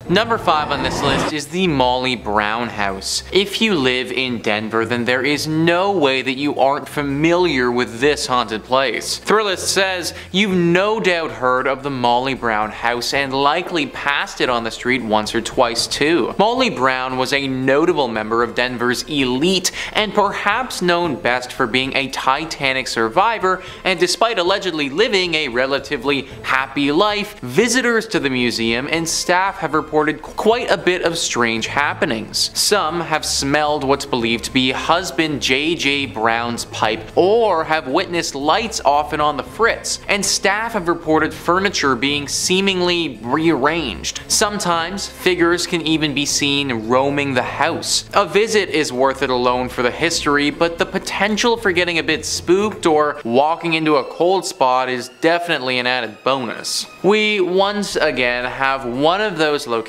Number 5 on this list is the Molly Brown house. If you live in Denver, then there is no way that you aren't familiar with this haunted place. Thrillist says you've no doubt heard of the Molly Brown house and likely passed it on the street once or twice too. Molly Brown was a notable member of Denver's elite and perhaps known best for being a Titanic survivor, and despite allegedly living a relatively happy life, visitors to the museum and staff have reported quite a bit of strange happenings. Some have smelled what's believed to be husband J.J. Brown's pipe, or have witnessed lights off and on the fritz, and staff have reported furniture being seemingly rearranged. Sometimes figures can even be seen roaming the house. A visit is worth it alone for the history, but the potential for getting a bit spooked or walking into a cold spot is definitely an added bonus. We once again have one of those locations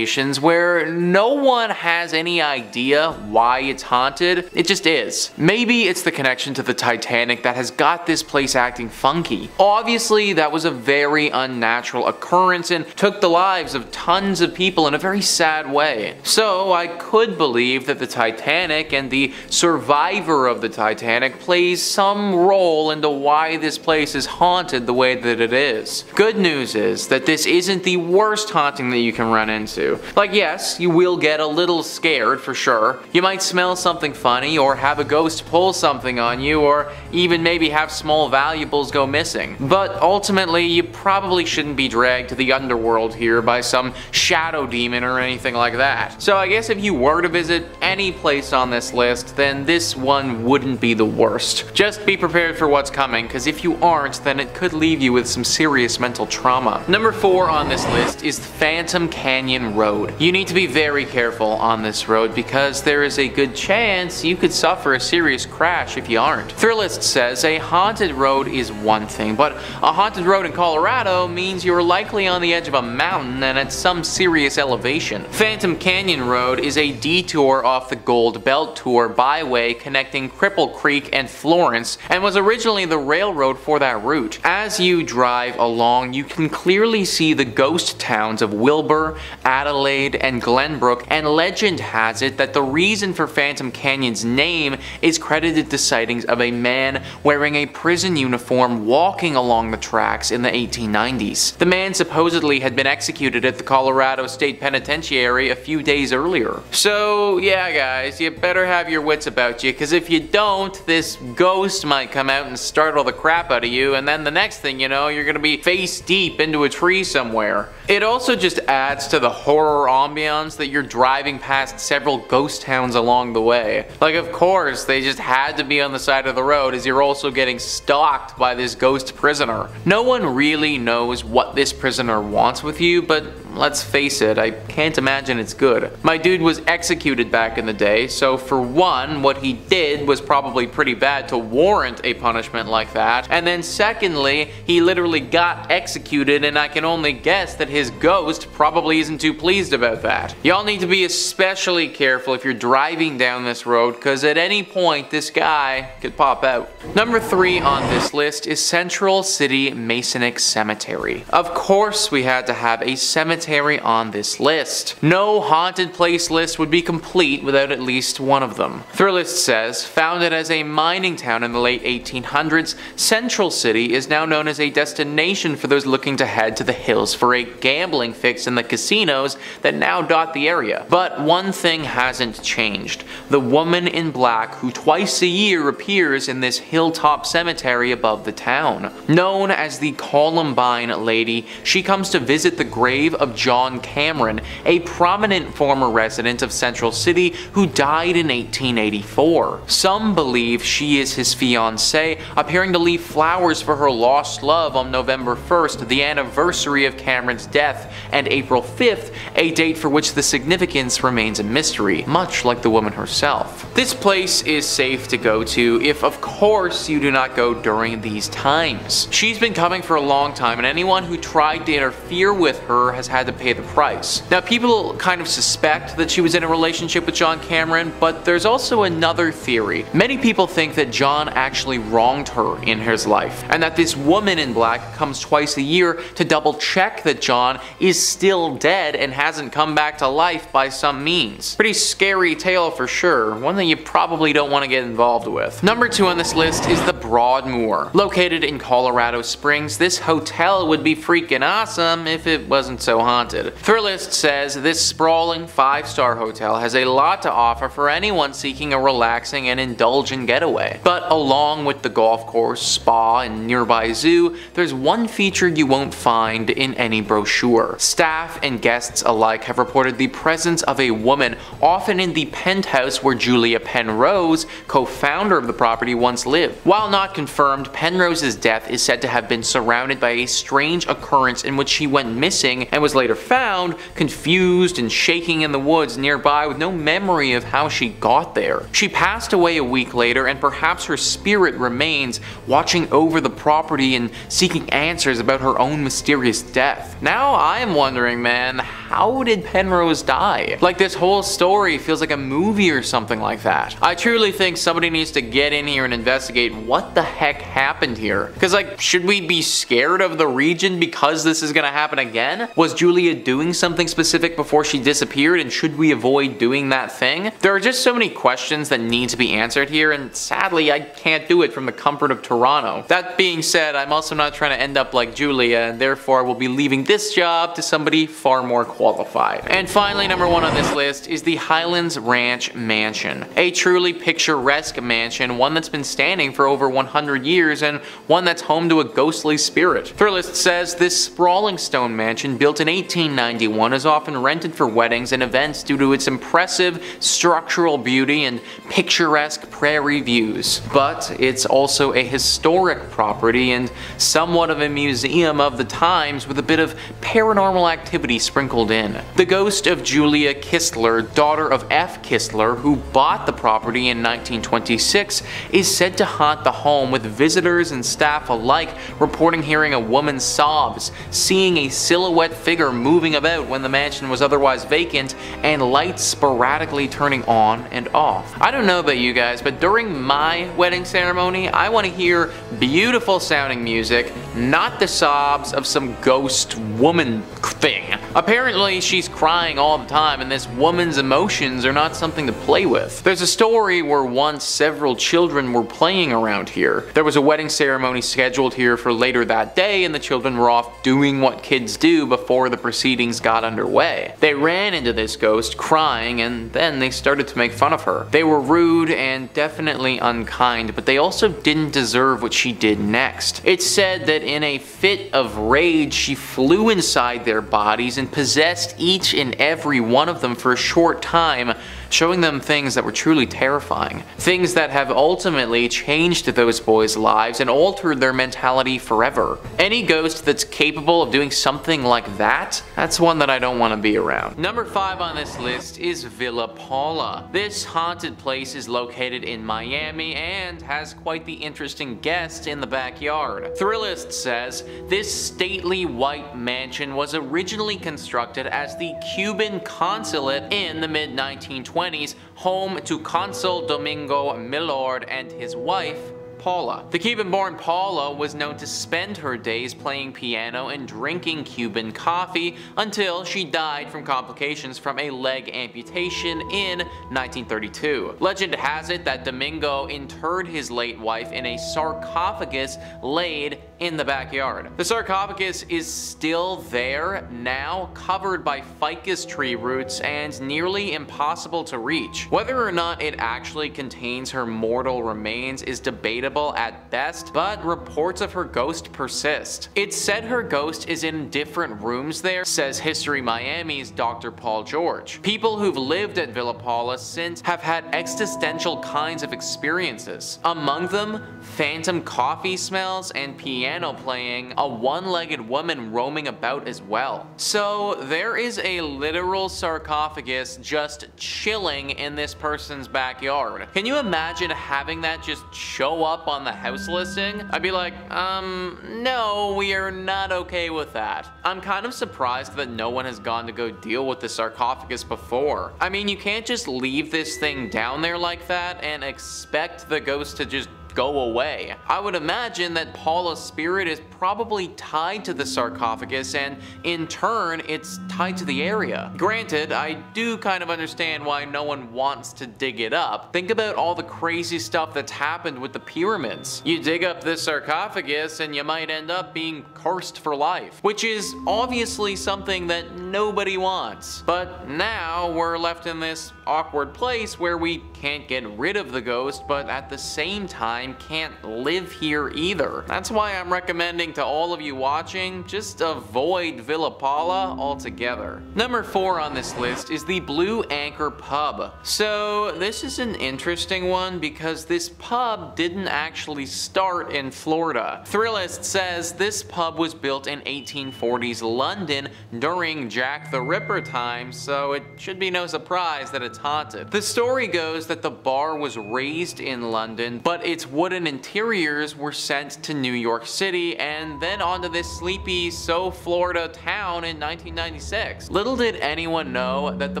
where no one has any idea why it's haunted. It just is. Maybe it's the connection to the Titanic that has got this place acting funky. Obviously, that was a very unnatural occurrence and took the lives of tons of people in a very sad way. So I could believe that the Titanic and the survivor of the Titanic plays some role into why this place is haunted the way that it is. Good news is that this isn't the worst haunting that you can run into. Like, yes, you will get a little scared for sure. You might smell something funny, or have a ghost pull something on you, or even maybe have small valuables go missing. But ultimately, you probably shouldn't be dragged to the underworld here by some shadow demon or anything like that. So I guess if you were to visit any place on this list, then this one wouldn't be the worst. Just be prepared for what's coming, because if you aren't, then it could leave you with some serious mental trauma. Number 4 on this list is Phantom Canyon Road. You need to be very careful on this road because there is a good chance you could suffer a serious crash if you aren't. Thrillist says a haunted road is one thing, but a haunted road in Colorado means you're likely on the edge of a mountain and at some serious elevation. Phantom Canyon Road is a detour off the Gold Belt Tour byway connecting Cripple Creek and Florence, and was originally the railroad for that route. As you drive along, you can clearly see the ghost towns of Wilbur, Adelaide, and Glenbrook, and legend has it that the reason for Phantom Canyon's name is credited to sightings of a man wearing a prison uniform walking along the tracks in the 1890s. The man supposedly had been executed at the Colorado State Penitentiary a few days earlier. So yeah guys, you better have your wits about you, because if you don't, this ghost might come out and startle the crap out of you, and then the next thing you know, you're gonna be face deep into a tree somewhere. It also just adds to the horror ambiance that you're driving past several ghost towns along the way. Like, of course, they just had to be on the side of the road as you're also getting stalked by this ghost prisoner. No one really knows what this prisoner wants with you, but let's face it, I can't imagine it's good. My dude was executed back in the day, so for one, what he did was probably pretty bad to warrant a punishment like that, and then secondly, he literally got executed, and I can only guess that his ghost probably isn't too pleased about that. Y'all need to be especially careful if you're driving down this road, because at any point this guy could pop out. Number 3 on this list is Central City Masonic Cemetery. Of course we had to have a cemetery on this list. No haunted place list would be complete without at least one of them. Thrillist says, founded as a mining town in the late 1800s, Central City is now known as a destination for those looking to head to the hills for a gambling fix in the casinos that now dot the area. But one thing hasn't changed. The woman in black who twice a year appears in this hilltop cemetery above the town. Known as the Columbine Lady, she comes to visit the grave of John Cameron, a prominent former resident of Central City who died in 1884. Some believe she is his fiancé, appearing to leave flowers for her lost love on November 1st, the anniversary of Cameron's death, and April 5th, a date for which the significance remains a mystery, much like the woman herself. This place is safe to go to if, of course, you do not go during these times. She's been coming for a long time, and anyone who tried to interfere with her has had had to pay the price. Now, people kind of suspect that she was in a relationship with John Cameron, but there's also another theory. Many people think that John actually wronged her in his life, and that this woman in black comes twice a year to double check that John is still dead and hasn't come back to life by some means. Pretty scary tale for sure, one that you probably don't want to get involved with. Number 2 on this list is the Broadmoor. Located in Colorado Springs, this hotel would be freaking awesome if it wasn't so haunted. Thrillist says this sprawling 5-star hotel has a lot to offer for anyone seeking a relaxing and indulgent getaway. But along with the golf course, spa, and nearby zoo, there's one feature you won't find in any brochure. Staff and guests alike have reported the presence of a woman, often in the penthouse where Julia Penrose, co-founder of the property, once lived. While not confirmed, Penrose's death is said to have been surrounded by a strange occurrence in which she went missing and was later found, confused and shaking in the woods nearby with no memory of how she got there. She passed away a week later, and perhaps her spirit remains, watching over the property and seeking answers about her own mysterious death. Now I am wondering, man, how did Penrose die? Like, this whole story feels like a movie or something like that. I truly think somebody needs to get in here and investigate what the heck happened here. Because, like, should we be scared of the region because this is gonna happen again? Was Julia doing something specific before she disappeared, and should we avoid doing that thing? There are just so many questions that need to be answered here, and sadly I can't do it from the comfort of Toronto. That being said, I'm also not trying to end up like Julia, and therefore will be leaving this job to somebody far more qualified. And finally, number 1 on this list is the Highlands Ranch Mansion. A truly picturesque mansion, one that's been standing for over 100 years and one that's home to a ghostly spirit. Thrillist says this sprawling stone mansion, built in 1891, is often rented for weddings and events due to its impressive structural beauty and picturesque prairie views. But it's also a historic property and somewhat of a museum of the times, with a bit of paranormal activity sprinkled in. The ghost of Julia Kistler, daughter of F. Kistler, who bought the property in 1926, is said to haunt the home, with visitors and staff alike reporting hearing a woman's sobs, seeing a silhouette figure moving about when the mansion was otherwise vacant, and lights sporadically turning on and off. I don't know about you guys, but during my wedding ceremony, I want to hear beautiful sounding music, not the sobs of some ghost woman thing. Apparently she's crying all the time, and this woman's emotions are not something to play with. There's a story where once several children were playing around here. There was a wedding ceremony scheduled here for later that day, and the children were off doing what kids do before the proceedings got underway. They ran into this ghost crying, and then they started to make fun of her. They were rude and definitely unkind, but they also didn't deserve what she did next. It's said that in a fit of rage, she flew inside their bodies and possessed each and every one of them for a short time, showing them things that were truly terrifying. Things that have ultimately changed those boys' lives and altered their mentality forever. Any ghost that's capable of doing something like that, that's one that I don't want to be around. Number 5 on this list is Villa Paula. This haunted place is located in Miami and has quite the interesting guest in the backyard. Thrillist says this stately white mansion was originally constructed as the Cuban consulate in the mid-1920s, home to Consul Domingo Millard and his wife, Paula. The Cuban-born Paula was known to spend her days playing piano and drinking Cuban coffee until she died from complications from a leg amputation in 1932. Legend has it that Domingo interred his late wife in a sarcophagus laid in the backyard. The sarcophagus is still there now, covered by ficus tree roots and nearly impossible to reach. Whether or not it actually contains her mortal remains is debatable at best, but reports of her ghost persist. It's said her ghost is in different rooms there, says History Miami's Dr. Paul George. People who've lived at Villa Paula since have had existential kinds of experiences. Among them, phantom coffee smells and piano playing, a one-legged woman roaming about as well. So there is a literal sarcophagus just chilling in this person's backyard. Can you imagine having that just show up up on the house listing, I'd be like, no, we are not okay with that. I'm kind of surprised that no one has gone to go deal with the sarcophagus before. I mean, you can't just leave this thing down there like that and expect the ghost to just go away. I would imagine that Paula's spirit is probably tied to the sarcophagus, and in turn it's tied to the area. Granted, I do kind of understand why no one wants to dig it up. Think about all the crazy stuff that's happened with the pyramids. You dig up this sarcophagus and you might end up being cursed for life, which is obviously something that nobody wants. But now we're left in this awkward place where we can't get rid of the ghost, but at the same time can't live here either. That's why I'm recommending to all of you watching, just avoid Villa Paula altogether. Number 4 on this list is the Blue Anchor Pub. So this is an interesting one because this pub didn't actually start in Florida. Thrillist says this pub was built in 1840s London during Jack the Ripper times, so it should be no surprise that it's haunted. The story goes that the bar was raised in London, but its wooden interiors were sent to New York City and then onto this sleepy Florida town in 1996. Little did anyone know that the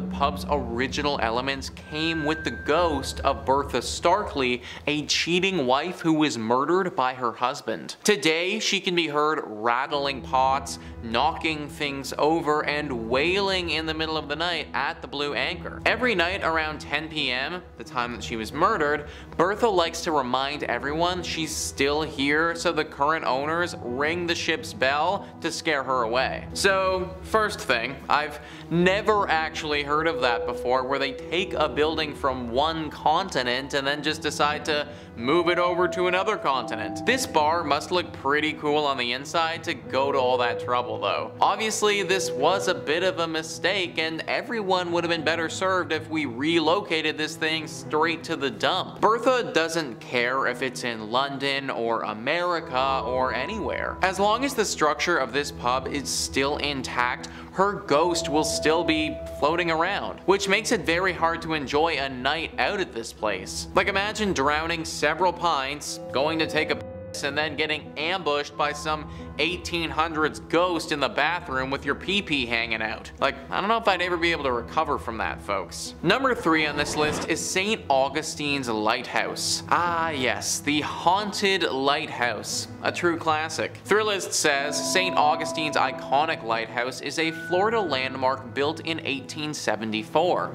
pub's original elements came with the ghost of Bertha Starkley, a cheating wife who was murdered by her husband. Today, she can be heard rattling pots, knocking things over, and wailing in the middle of the night at the Blue Anchor. Every night around 10 p.m., the time that she was murdered, Bertha likes to remind everyone she's still here, so the current owners ring the ship's bell to scare her away. So, first thing, I've never actually heard of that before, where they take a building from one continent and then just decide to move it over to another continent. This bar must look pretty cool on the inside to go to all that trouble though. Obviously, this was a bit of a mistake and everyone would have been better served if we relocated this thing straight to the dump. Bertha doesn't care if it's in London or America or anywhere. As long as the structure of this pub is still intact, her ghost will still be floating around, which makes it very hard to enjoy a night out at this place. Like, imagine drowning several pints, going to take a piss, and then getting ambushed by some 1800s ghost in the bathroom with your pee-pee hanging out. Like, I don't know if I'd ever be able to recover from that, folks. Number 3 on this list is St. Augustine's Lighthouse. Ah yes, the haunted lighthouse, a true classic. Thrillist says St. Augustine's iconic lighthouse is a Florida landmark built in 1874.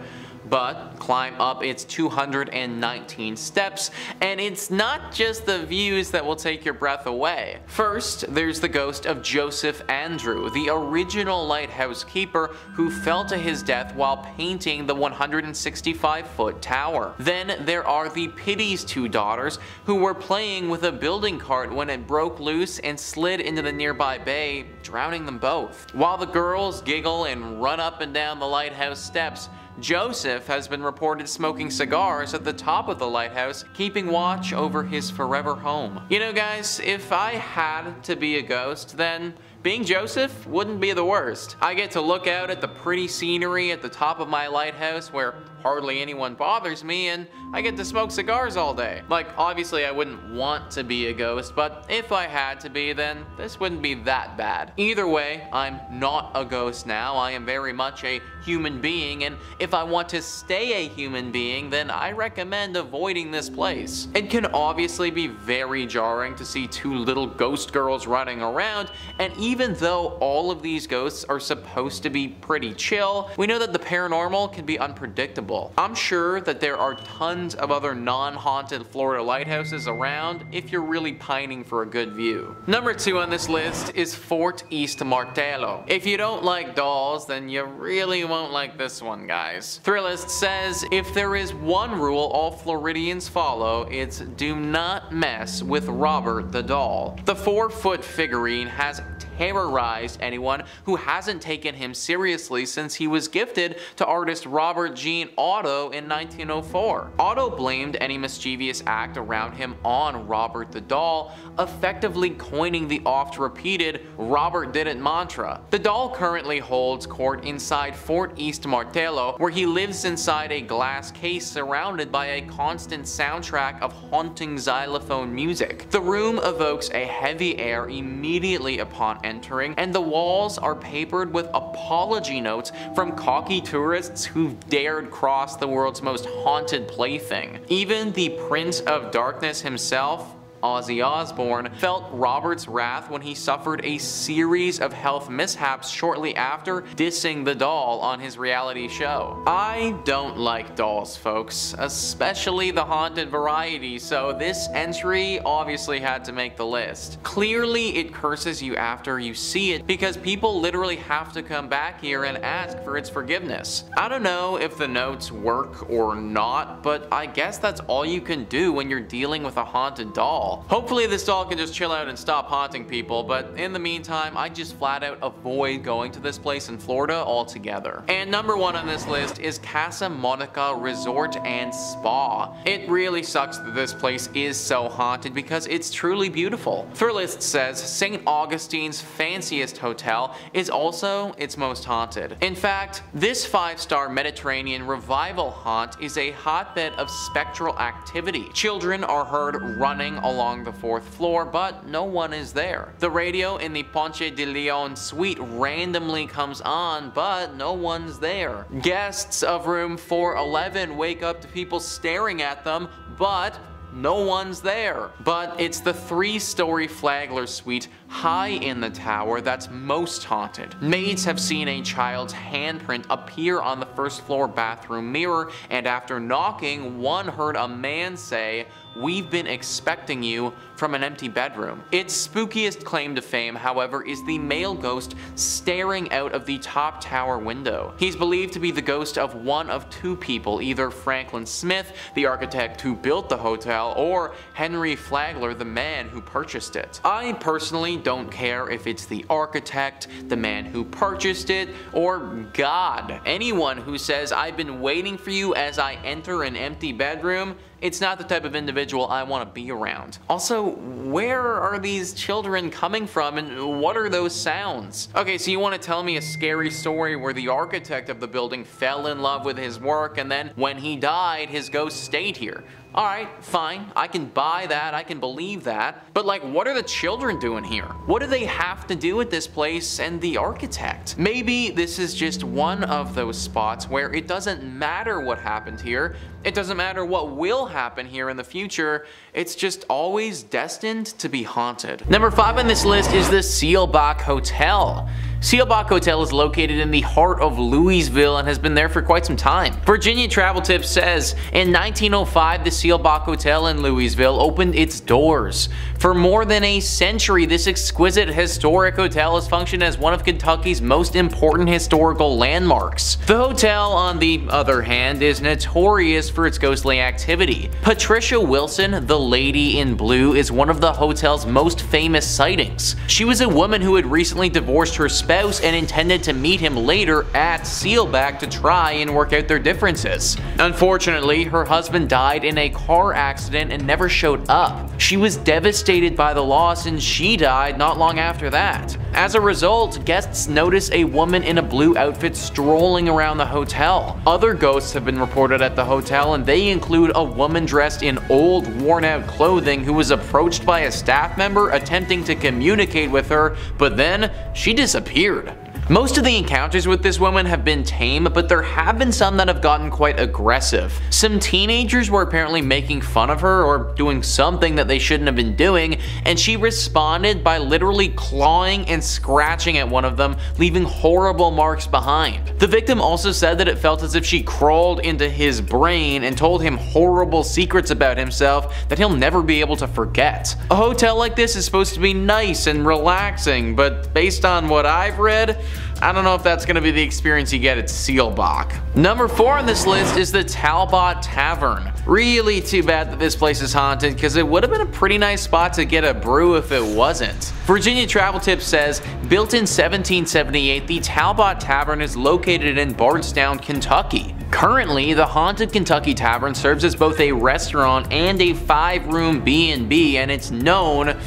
But climb up its 219 steps, and it's not just the views that will take your breath away. First, there's the ghost of Joseph Andrew, the original lighthouse keeper who fell to his death while painting the 165-foot tower. Then there are the Pity's 2 daughters who were playing with a building cart when it broke loose and slid into the nearby bay, drowning them both. While the girls giggle and run up and down the lighthouse steps, Joseph has been reported smoking cigars at the top of the lighthouse, keeping watch over his forever home. You know guys, if I had to be a ghost, then being Joseph wouldn't be the worst. I get to look out at the pretty scenery at the top of my lighthouse where hardly anyone bothers me, and I get to smoke cigars all day. Like, obviously I wouldn't want to be a ghost, but if I had to be, then this wouldn't be that bad. Either way, I'm not a ghost now. I am very much a human being, and if I want to stay a human being, then I recommend avoiding this place. It can obviously be very jarring to see 2 little ghost girls running around, and even though all of these ghosts are supposed to be pretty chill, we know that the paranormal can be unpredictable. I'm sure that there are tons of other non-haunted Florida lighthouses around if you're really pining for a good view. Number 2 on this list is Fort East Martello. If you don't like dolls, then you really won't like this one, guys. Thrillist says if there is one rule all Floridians follow, it's do not mess with Robert the doll. The 4-foot figurine has terrorized anyone who hasn't taken him seriously since he was gifted to artist Robert Jean Otto in 1904. Otto blamed any mischievous act around him on Robert the doll, effectively coining the oft-repeated "Robert did it" mantra. The doll currently holds court inside Fort East Martello, where he lives inside a glass case surrounded by a constant soundtrack of haunting xylophone music. The room evokes a heavy air immediately upon entering, and the walls are papered with apology notes from cocky tourists who've dared cross the world's most haunted plaything. Even the Prince of Darkness himself, Ozzy Osbourne, felt Robert's wrath when he suffered a series of health mishaps shortly after dissing the doll on his reality show. I don't like dolls, folks, especially the haunted variety, so this entry obviously had to make the list. Clearly it curses you after you see it because people literally have to come back here and ask for its forgiveness. I don't know if the notes work or not, but I guess that's all you can do when you're dealing with a haunted doll. Hopefully this doll can just chill out and stop haunting people, but in the meantime, I just flat out avoid going to this place in Florida altogether. And number 1 on this list is Casa Monica Resort and Spa. It really sucks that this place is so haunted because it's truly beautiful. Thrillist says St. Augustine's fanciest hotel is also its most haunted. In fact, this 5-star Mediterranean revival haunt is a hotbed of spectral activity. Children are heard running along the 4th floor, but no one is there. The radio in the Ponce de Leon suite randomly comes on, but no one's there. Guests of room 411 wake up to people staring at them, but no one's there. But it's the 3-story Flagler suite high in the tower that's most haunted. Maids have seen a child's handprint appear on the 1st floor bathroom mirror, and after knocking, one heard a man say, "We've been expecting you," from an empty bedroom. Its spookiest claim to fame, however, is the male ghost staring out of the top tower window. He's believed to be the ghost of one of 2 people, either Franklin Smith, the architect who built the hotel, or Henry Flagler, the man who purchased it. I personally don't care if it's the architect, the man who purchased it, or God. Anyone who says, "I've been waiting for you as I enter an empty bedroom," it's not the type of individual I want to be around. Also, where are these children coming from and what are those sounds? Okay, so you want to tell me a scary story where the architect of the building fell in love with his work and then when he died, his ghost stayed here. Alright, fine, I can buy that, I can believe that, but like, what are the children doing here? What do they have to do with this place and the architect? Maybe this is just one of those spots where it doesn't matter what happened here, it doesn't matter what will happen here in the future, it's just always destined to be haunted. Number 5 on this list is the Seelbach Hotel. Seelbach Hotel is located in the heart of Louisville and has been there for quite some time. Virginia Travel Tips says, in 1905, the Seelbach Hotel in Louisville opened its doors. For more than a century, this exquisite historic hotel has functioned as one of Kentucky's most important historical landmarks. The hotel, on the other hand, is notorious for its ghostly activity. Patricia Wilson, the Lady in Blue, is one of the hotel's most famous sightings. She was a woman who had recently divorced her spouse and intended to meet him later at Seelbach to try and work out their differences. Unfortunately, her husband died in a car accident and never showed up. She was devastated by the loss and she died not long after that. As a result, guests notice a woman in a blue outfit strolling around the hotel. Other ghosts have been reported at the hotel, and they include a woman dressed in old, worn-out clothing who was approached by a staff member attempting to communicate with her, but then she disappeared. Most of the encounters with this woman have been tame, but there have been some that have gotten quite aggressive. Some teenagers were apparently making fun of her or doing something that they shouldn't have been doing, and she responded by literally clawing and scratching at one of them, leaving horrible marks behind. The victim also said that it felt as if she crawled into his brain and told him horrible secrets about himself that he'll never be able to forget. A hotel like this is supposed to be nice and relaxing, but based on what I've read, I don't know if that's gonna be the experience you get at Seelbach. Number 4 on this list is the Talbot Tavern. Really too bad that this place is haunted, because it would have been a pretty nice spot to get a brew if it wasn't. Virginia Travel Tips says, built in 1778, the Talbot Tavern is located in Bardstown, Kentucky. Currently, the Haunted Kentucky Tavern serves as both a restaurant and a 5-room B&B, and it's known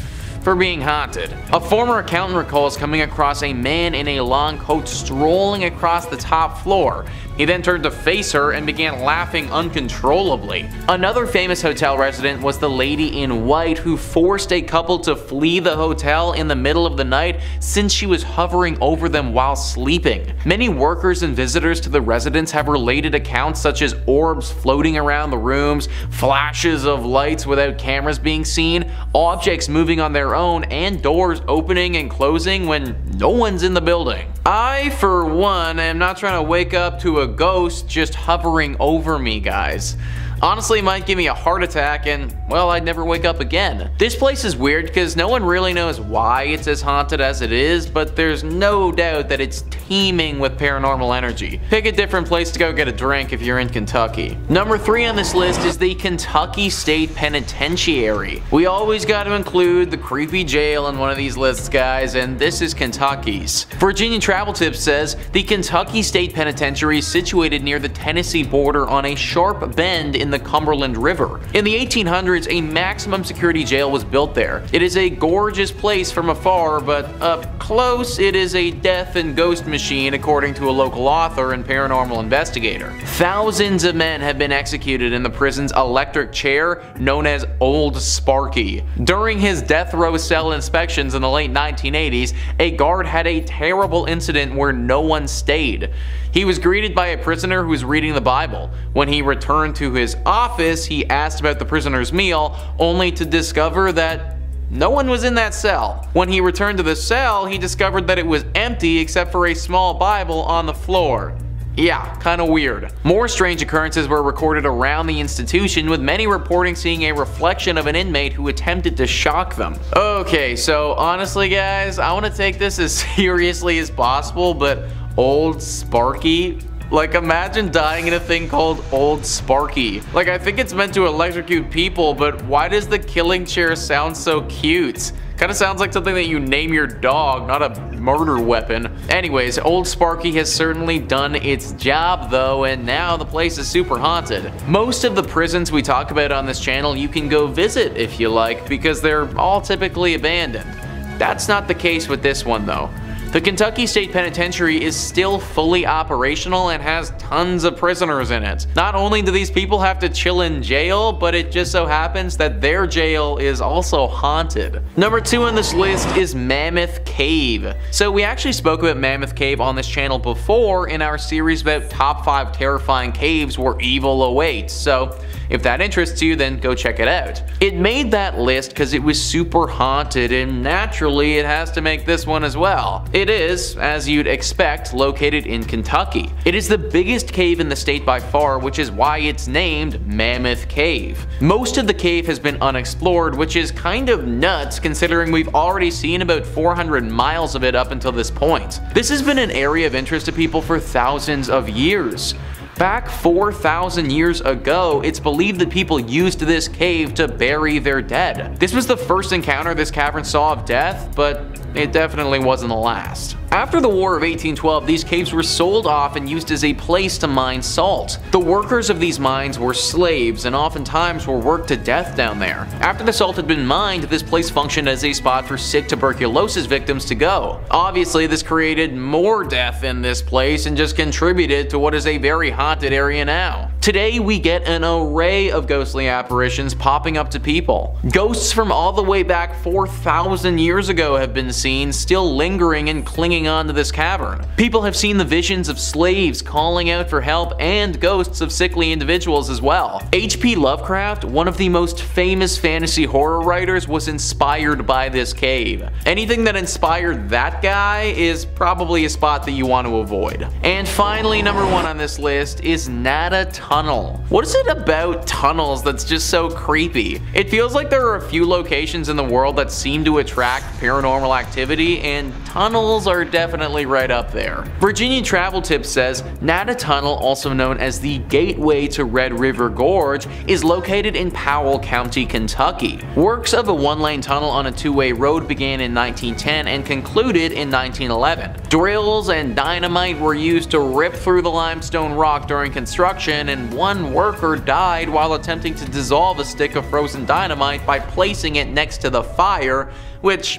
for being haunted. A former accountant recalls coming across a man in a long coat strolling across the top floor. He then turned to face her and began laughing uncontrollably. Another famous hotel resident was the lady in white who forced a couple to flee the hotel in the middle of the night since she was hovering over them while sleeping. Many workers and visitors to the residence have related accounts such as orbs floating around the rooms, flashes of lights without cameras being seen, objects moving on their own, and doors opening and closing when no one's in the building. I, for one, am not trying to wake up to a ghost just hovering over me, guys. Honestly, it might give me a heart attack and, well, I'd never wake up again. This place is weird because no one really knows why it's as haunted as it is, but there's no doubt that it's teeming with paranormal energy. Pick a different place to go get a drink if you're in Kentucky. Number 3 on this list is the Kentucky State Penitentiary. We always got to include the creepy jail in one of these lists, guys, and this is Kentucky's. Virginia Travel Tips says, the Kentucky State Penitentiary is situated near the Tennessee border on a sharp bend in the Cumberland River. In the 1800s, a maximum security jail was built there. It is a gorgeous place from afar, but up close, it is a death and ghost machine, according to a local author and paranormal investigator. Thousands of men have been executed in the prison's electric chair, known as Old Sparky. During his death row cell inspections in the late 1980s, a guard had a terrible incident where no one stayed. He was greeted by a prisoner who was reading the Bible. When he returned to his office, he asked about the prisoner's meal, only to discover that no one was in that cell. When he returned to the cell, he discovered that it was empty except for a small Bible on the floor. Yeah, kinda weird. More strange occurrences were recorded around the institution, with many reporting seeing a reflection of an inmate who attempted to shock them. Okay, so honestly guys, I want to take this as seriously as possible, but Old Sparky? Like, imagine dying in a thing called Old Sparky. Like, I think it's meant to electrocute people, but why does the killing chair sound so cute? Kinda sounds like something that you name your dog, not a murder weapon. Anyways, Old Sparky has certainly done its job though, and now the place is super haunted. Most of the prisons we talk about on this channel you can go visit if you like, because they're all typically abandoned. That's not the case with this one though. The Kentucky State Penitentiary is still fully operational and has tons of prisoners in it. Not only do these people have to chill in jail, but it just so happens that their jail is also haunted. Number 2 on this list is Mammoth Cave. So we actually spoke about Mammoth Cave on this channel before in our series about top 5 terrifying caves where evil awaits, so if that interests you, then go check it out. It made that list because it was super haunted, and naturally it has to make this one as well. It is, as you'd expect, located in Kentucky. It is the biggest cave in the state by far, which is why it's named Mammoth Cave. Most of the cave has been unexplored, which is kind of nuts considering we've already seen about 400 miles of it up until this point. This has been an area of interest to people for thousands of years. Back 4,000 years ago, it's believed that people used this cave to bury their dead. This was the first encounter this cavern saw of death, but it definitely wasn't the last. After the War of 1812, these caves were sold off and used as a place to mine salt. The workers of these mines were slaves and oftentimes were worked to death down there. After the salt had been mined, this place functioned as a spot for sick tuberculosis victims to go. Obviously, this created more death in this place and just contributed to what is a very haunted area now. Today, we get an array of ghostly apparitions popping up to people. Ghosts from all the way back 4,000 years ago have been seen, still lingering and clinging onto this cavern. People have seen the visions of slaves calling out for help and ghosts of sickly individuals as well. H.P. Lovecraft, one of the most famous fantasy horror writers, was inspired by this cave. Anything that inspired that guy is probably a spot that you want to avoid. And finally, number 1 on this list is Nada tunnel. What is it about tunnels that's just so creepy? It feels like there are a few locations in the world that seem to attract paranormal activity, and tunnels are definitely right up there. Virginia Travel Tips says, Nada Tunnel, also known as the Gateway to Red River Gorge, is located in Powell County, Kentucky. Works of a one-lane tunnel on a two-way road began in 1910 and concluded in 1911. Drills and dynamite were used to rip through the limestone rock during construction, and one worker died while attempting to dissolve a stick of frozen dynamite by placing it next to the fire, which,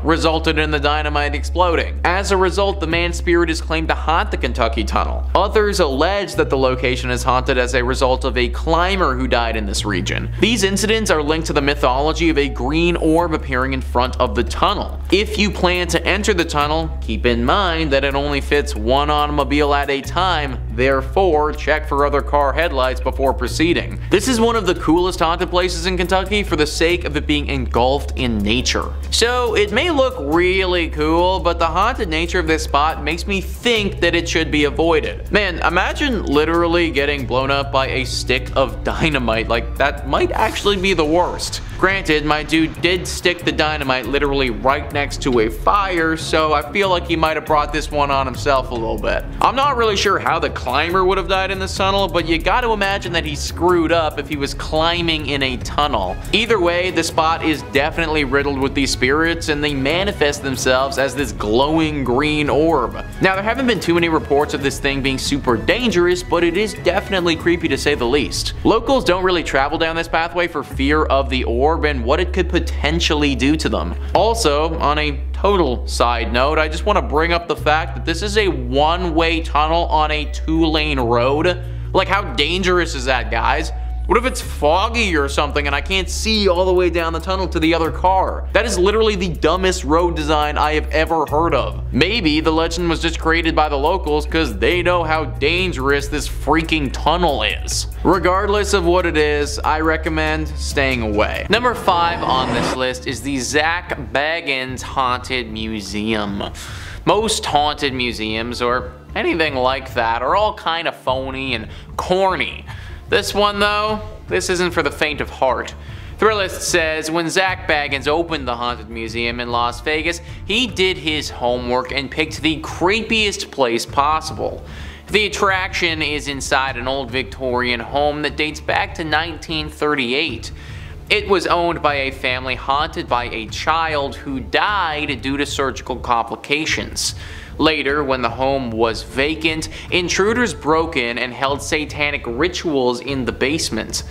resulted in the dynamite exploding. As a result, the man's spirit is claimed to haunt the Kentucky Tunnel. Others allege that the location is haunted as a result of a climber who died in this region. These incidents are linked to the mythology of a green orb appearing in front of the tunnel. If you plan to enter the tunnel, keep in mind that it only fits one automobile at a time, therefore check for other car headlights before proceeding. This is one of the coolest haunted places in Kentucky for the sake of it being engulfed in nature. So it may look really cool, but the haunted nature of this spot makes me think that it should be avoided. Man, imagine literally getting blown up by a stick of dynamite. Like, that might actually be the worst. Granted, my dude did stick the dynamite literally right next to a fire, so I feel like he might have brought this one on himself a little bit. I'm not really sure how the climber would have died in this tunnel, but you gotta imagine that he screwed up if he was climbing in a tunnel. Either way, the spot is definitely riddled with these spirits, and they manifest themselves as this glowing green orb. Now, there haven't been too many reports of this thing being super dangerous, but it is definitely creepy to say the least. Locals don't really travel down this pathway for fear of the orb and what it could potentially do to them. Also, on a total side note, I just want to bring up the fact that this is a one-way tunnel on a two-lane road. Like, how dangerous is that, guys? What if it's foggy or something and I can't see all the way down the tunnel to the other car? That is literally the dumbest road design I have ever heard of. Maybe the legend was just created by the locals because they know how dangerous this freaking tunnel is. Regardless of what it is, I recommend staying away. Number 5 on this list is the Zach Bagans Haunted Museum. Most haunted museums, or anything like that, are all kind of phony and corny. This one though, this isn't for the faint of heart. Thrillist says, when Zach Bagans opened the Haunted Museum in Las Vegas, he did his homework and picked the creepiest place possible. The attraction is inside an old Victorian home that dates back to 1938. It was owned by a family haunted by a child who died due to surgical complications. Later, when the home was vacant, intruders broke in and held satanic rituals in the basement.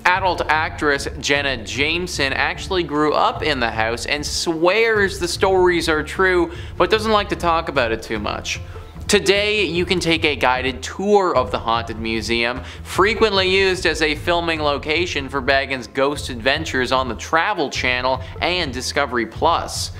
Adult actress Jenna Jameson actually grew up in the house and swears the stories are true, but doesn't like to talk about it too much. Today, you can take a guided tour of the Haunted Museum, frequently used as a filming location for Bagans' ghost adventures on the Travel Channel and Discovery Plus.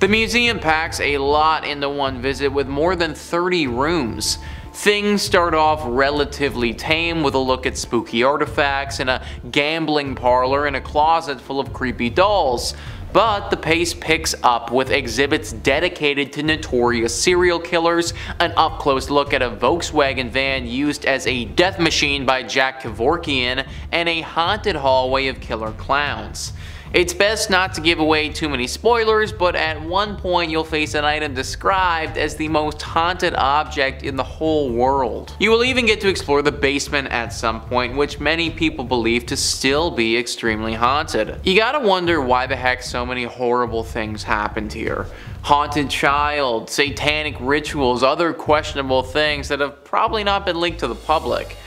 The museum packs a lot into one visit with more than 30 rooms. Things start off relatively tame with a look at spooky artifacts and a gambling parlor and a closet full of creepy dolls. But the pace picks up with exhibits dedicated to notorious serial killers, an up-close look at a Volkswagen van used as a death machine by Jack Kevorkian, and a haunted hallway of killer clowns. It's best not to give away too many spoilers, but at one point you'll face an item described as the most haunted object in the whole world. You will even get to explore the basement at some point, which many people believe to still be extremely haunted. You gotta wonder why the heck so many horrible things happened here. Haunted child, satanic rituals, other questionable things that have probably not been leaked to the public.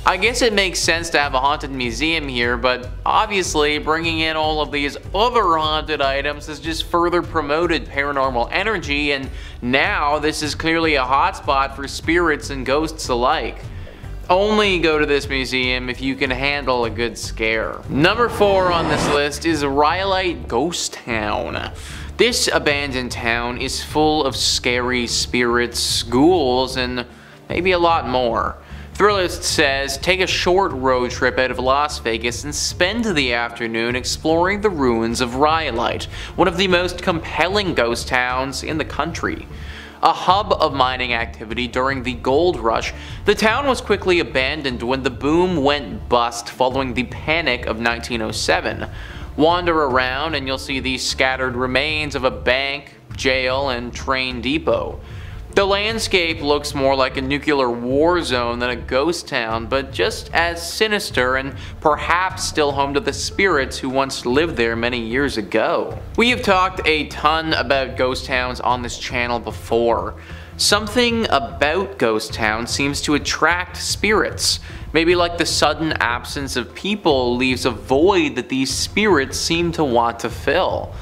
I guess it makes sense to have a haunted museum here, but obviously bringing in all of these other haunted items has just further promoted paranormal energy, and now this is clearly a hotspot for spirits and ghosts alike. Only go to this museum if you can handle a good scare. Number 4 on this list is Rhyolite Ghost Town. This abandoned town is full of scary spirits, ghouls, and maybe a lot more. Thrillist says, take a short road trip out of Las Vegas and spend the afternoon exploring the ruins of Rhyolite, one of the most compelling ghost towns in the country. a hub of mining activity during the gold rush, the town was quickly abandoned when the boom went bust following the Panic of 1907. Wander around and you'll see the scattered remains of a bank, jail, and train depot. The landscape looks more like a nuclear war zone than a ghost town, but just as sinister and perhaps still home to the spirits who once lived there many years ago. We have talked a ton about ghost towns on this channel before. Something about ghost towns seems to attract spirits. Maybe like the sudden absence of people leaves a void that these spirits seem to want to fill.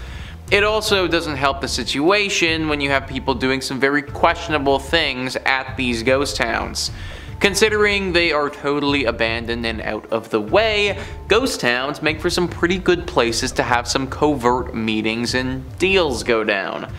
It also doesn't help the situation when you have people doing some very questionable things at these ghost towns. Considering they are totally abandoned and out of the way, ghost towns make for some pretty good places to have some covert meetings and deals go down.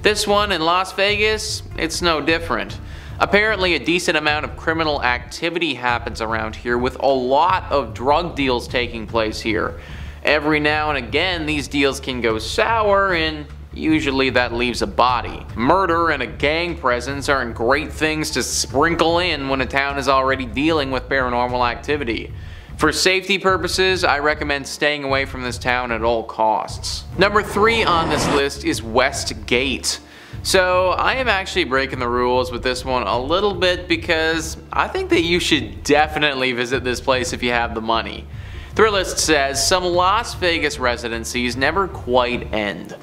This one in Las Vegas, it's no different. Apparently a decent amount of criminal activity happens around here, with a lot of drug deals taking place here. Every now and again these deals can go sour, and usually that leaves a body. Murder and a gang presence aren't great things to sprinkle in when a town is already dealing with paranormal activity. For safety purposes, I recommend staying away from this town at all costs. Number 3 on this list is Westgate. So I am actually breaking the rules with this one a little bit because I think that you should definitely visit this place if you have the money. Thrillist says some Las Vegas residencies never quite end.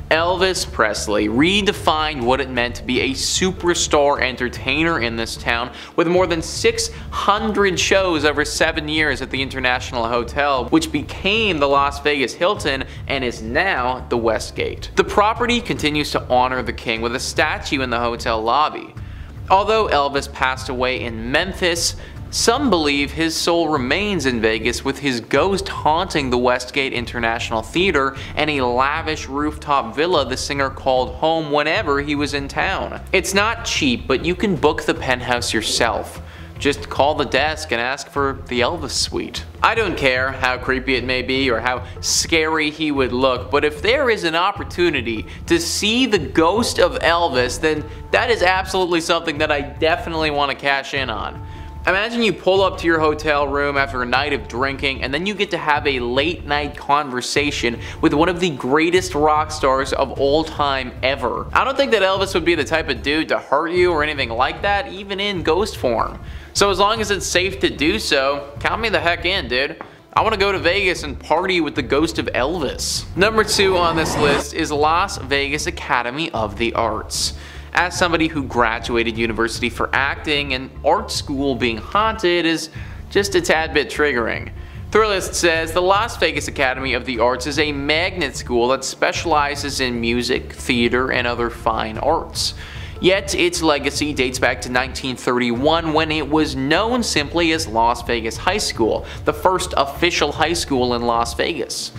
Elvis Presley redefined what it meant to be a superstar entertainer in this town, with more than 600 shows over 7 years at the International Hotel, which became the Las Vegas Hilton and is now the Westgate. The property continues to honor the king with a statue in the hotel lobby. Although Elvis passed away in Memphis, some believe his soul remains in Vegas, with his ghost haunting the Westgate International Theater and a lavish rooftop villa the singer called home whenever he was in town. It's not cheap, but you can book the penthouse yourself. Just call the desk and ask for the Elvis suite. I don't care how creepy it may be or how scary he would look, but if there is an opportunity to see the ghost of Elvis, then that is absolutely something that I definitely want to cash in on. Imagine you pull up to your hotel room after a night of drinking, and then you get to have a late night conversation with one of the greatest rock stars of all time ever. I don't think that Elvis would be the type of dude to hurt you or anything like that, even in ghost form. So as long as it's safe to do so, count me the heck in, dude. I want to go to Vegas and party with the ghost of Elvis. Number 2 on this list is Las Vegas Academy of the Arts. As somebody who graduated university for acting, and art school being haunted is just a tad bit triggering. Thrillist says the Las Vegas Academy of the Arts is a magnet school that specializes in music, theater, and other fine arts. Yet its legacy dates back to 1931, when it was known simply as Las Vegas High School, the first official high school in Las Vegas.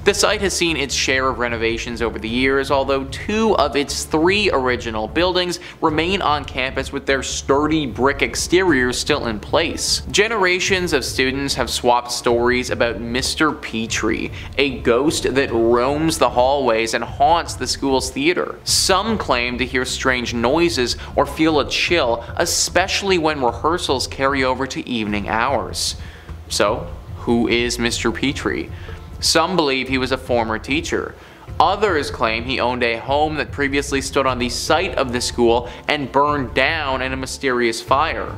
The site has seen its share of renovations over the years, although 2 of its 3 original buildings remain on campus with their sturdy brick exteriors still in place. Generations of students have swapped stories about Mr. Petrie, a ghost that roams the hallways and haunts the school's theater. Some claim to hear strange noises or feel a chill, especially when rehearsals carry over to evening hours. So, who is Mr. Petrie? Some believe he was a former teacher. Others claim he owned a home that previously stood on the site of the school and burned down in a mysterious fire.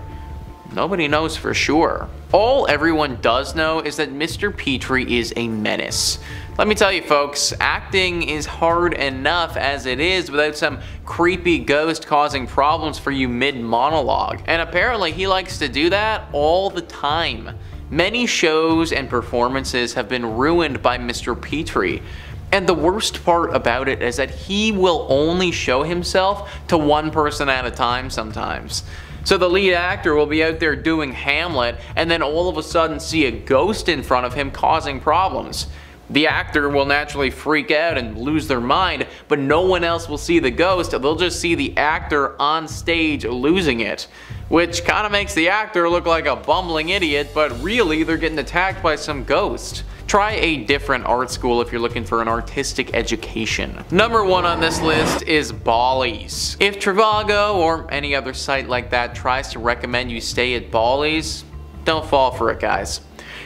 Nobody knows for sure. All everyone does know is that Mr. Petrie is a menace. Let me tell you folks, acting is hard enough as it is without some creepy ghost causing problems for you mid-monologue. And apparently he likes to do that all the time. Many shows and performances have been ruined by Mr. Petrie, and the worst part about it is that he will only show himself to one person at a time sometimes. So the lead actor will be out there doing Hamlet and then all of a sudden see a ghost in front of him causing problems. The actor will naturally freak out and lose their mind, but no one else will see the ghost. They'll just see the actor on stage losing it. which kinda makes the actor look like a bumbling idiot, but really they're getting attacked by some ghost. Try a different art school if you're looking for an artistic education. Number 1 on this list is Bally's. If Trivago or any other site like that tries to recommend you stay at Bally's, don't fall for it, guys.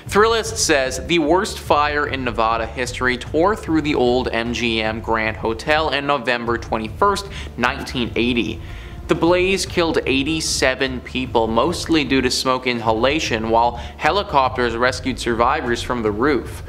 Thrillist says the worst fire in Nevada history tore through the old MGM Grand Hotel on November 21st, 1980. The blaze killed 87 people, mostly due to smoke inhalation, while helicopters rescued survivors from the roof.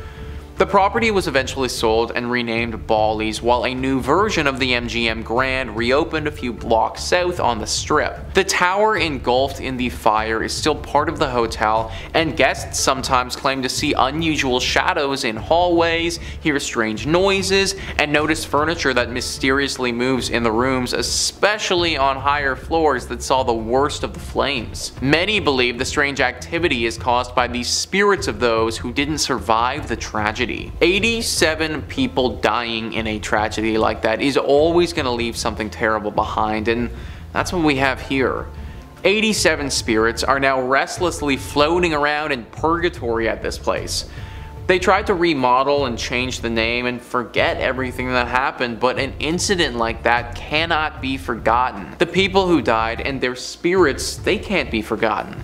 The property was eventually sold and renamed Bally's, while a new version of the MGM Grand reopened a few blocks south on the Strip. The tower engulfed in the fire is still part of the hotel, and guests sometimes claim to see unusual shadows in hallways, hear strange noises, and notice furniture that mysteriously moves in the rooms, especially on higher floors that saw the worst of the flames. Many believe the strange activity is caused by the spirits of those who didn't survive the tragedy. 87 people dying in a tragedy like that is always going to leave something terrible behind, and that's what we have here. 87 spirits are now restlessly floating around in purgatory at this place. They tried to remodel and change the name and forget everything that happened, but an incident like that cannot be forgotten. The people who died and their spirits, they can't be forgotten.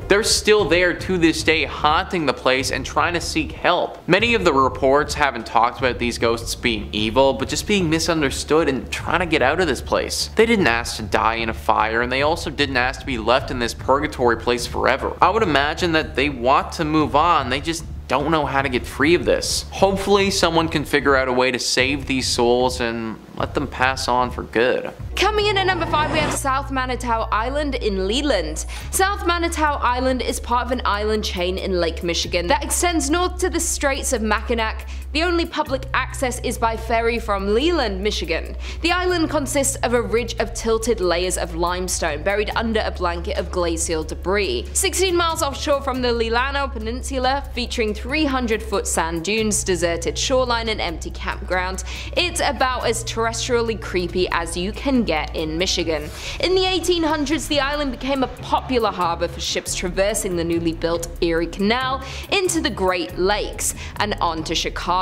They're still there to this day, haunting the place and trying to seek help. Many of the reports haven't talked about these ghosts being evil, but just being misunderstood and trying to get out of this place. They didn't ask to die in a fire, and they also didn't ask to be left in this purgatory place forever. I would imagine that they want to move on, they just don't know how to get free of this. Hopefully someone can figure out a way to save these souls and let them pass on for good. Coming in at number 5, we have South Manitou Island in Leland. South Manitou Island is part of an island chain in Lake Michigan that extends north to the Straits of Mackinac. The only public access is by ferry from Leland, Michigan. The island consists of a ridge of tilted layers of limestone buried under a blanket of glacial debris. 16 miles offshore from the Lilano Peninsula, featuring 300-foot sand dunes, deserted shoreline, and empty campground, it's about as terrestrially creepy as you can get in Michigan. In the 1800s, the island became a popular harbor for ships traversing the newly built Erie Canal into the Great Lakes and on to Chicago.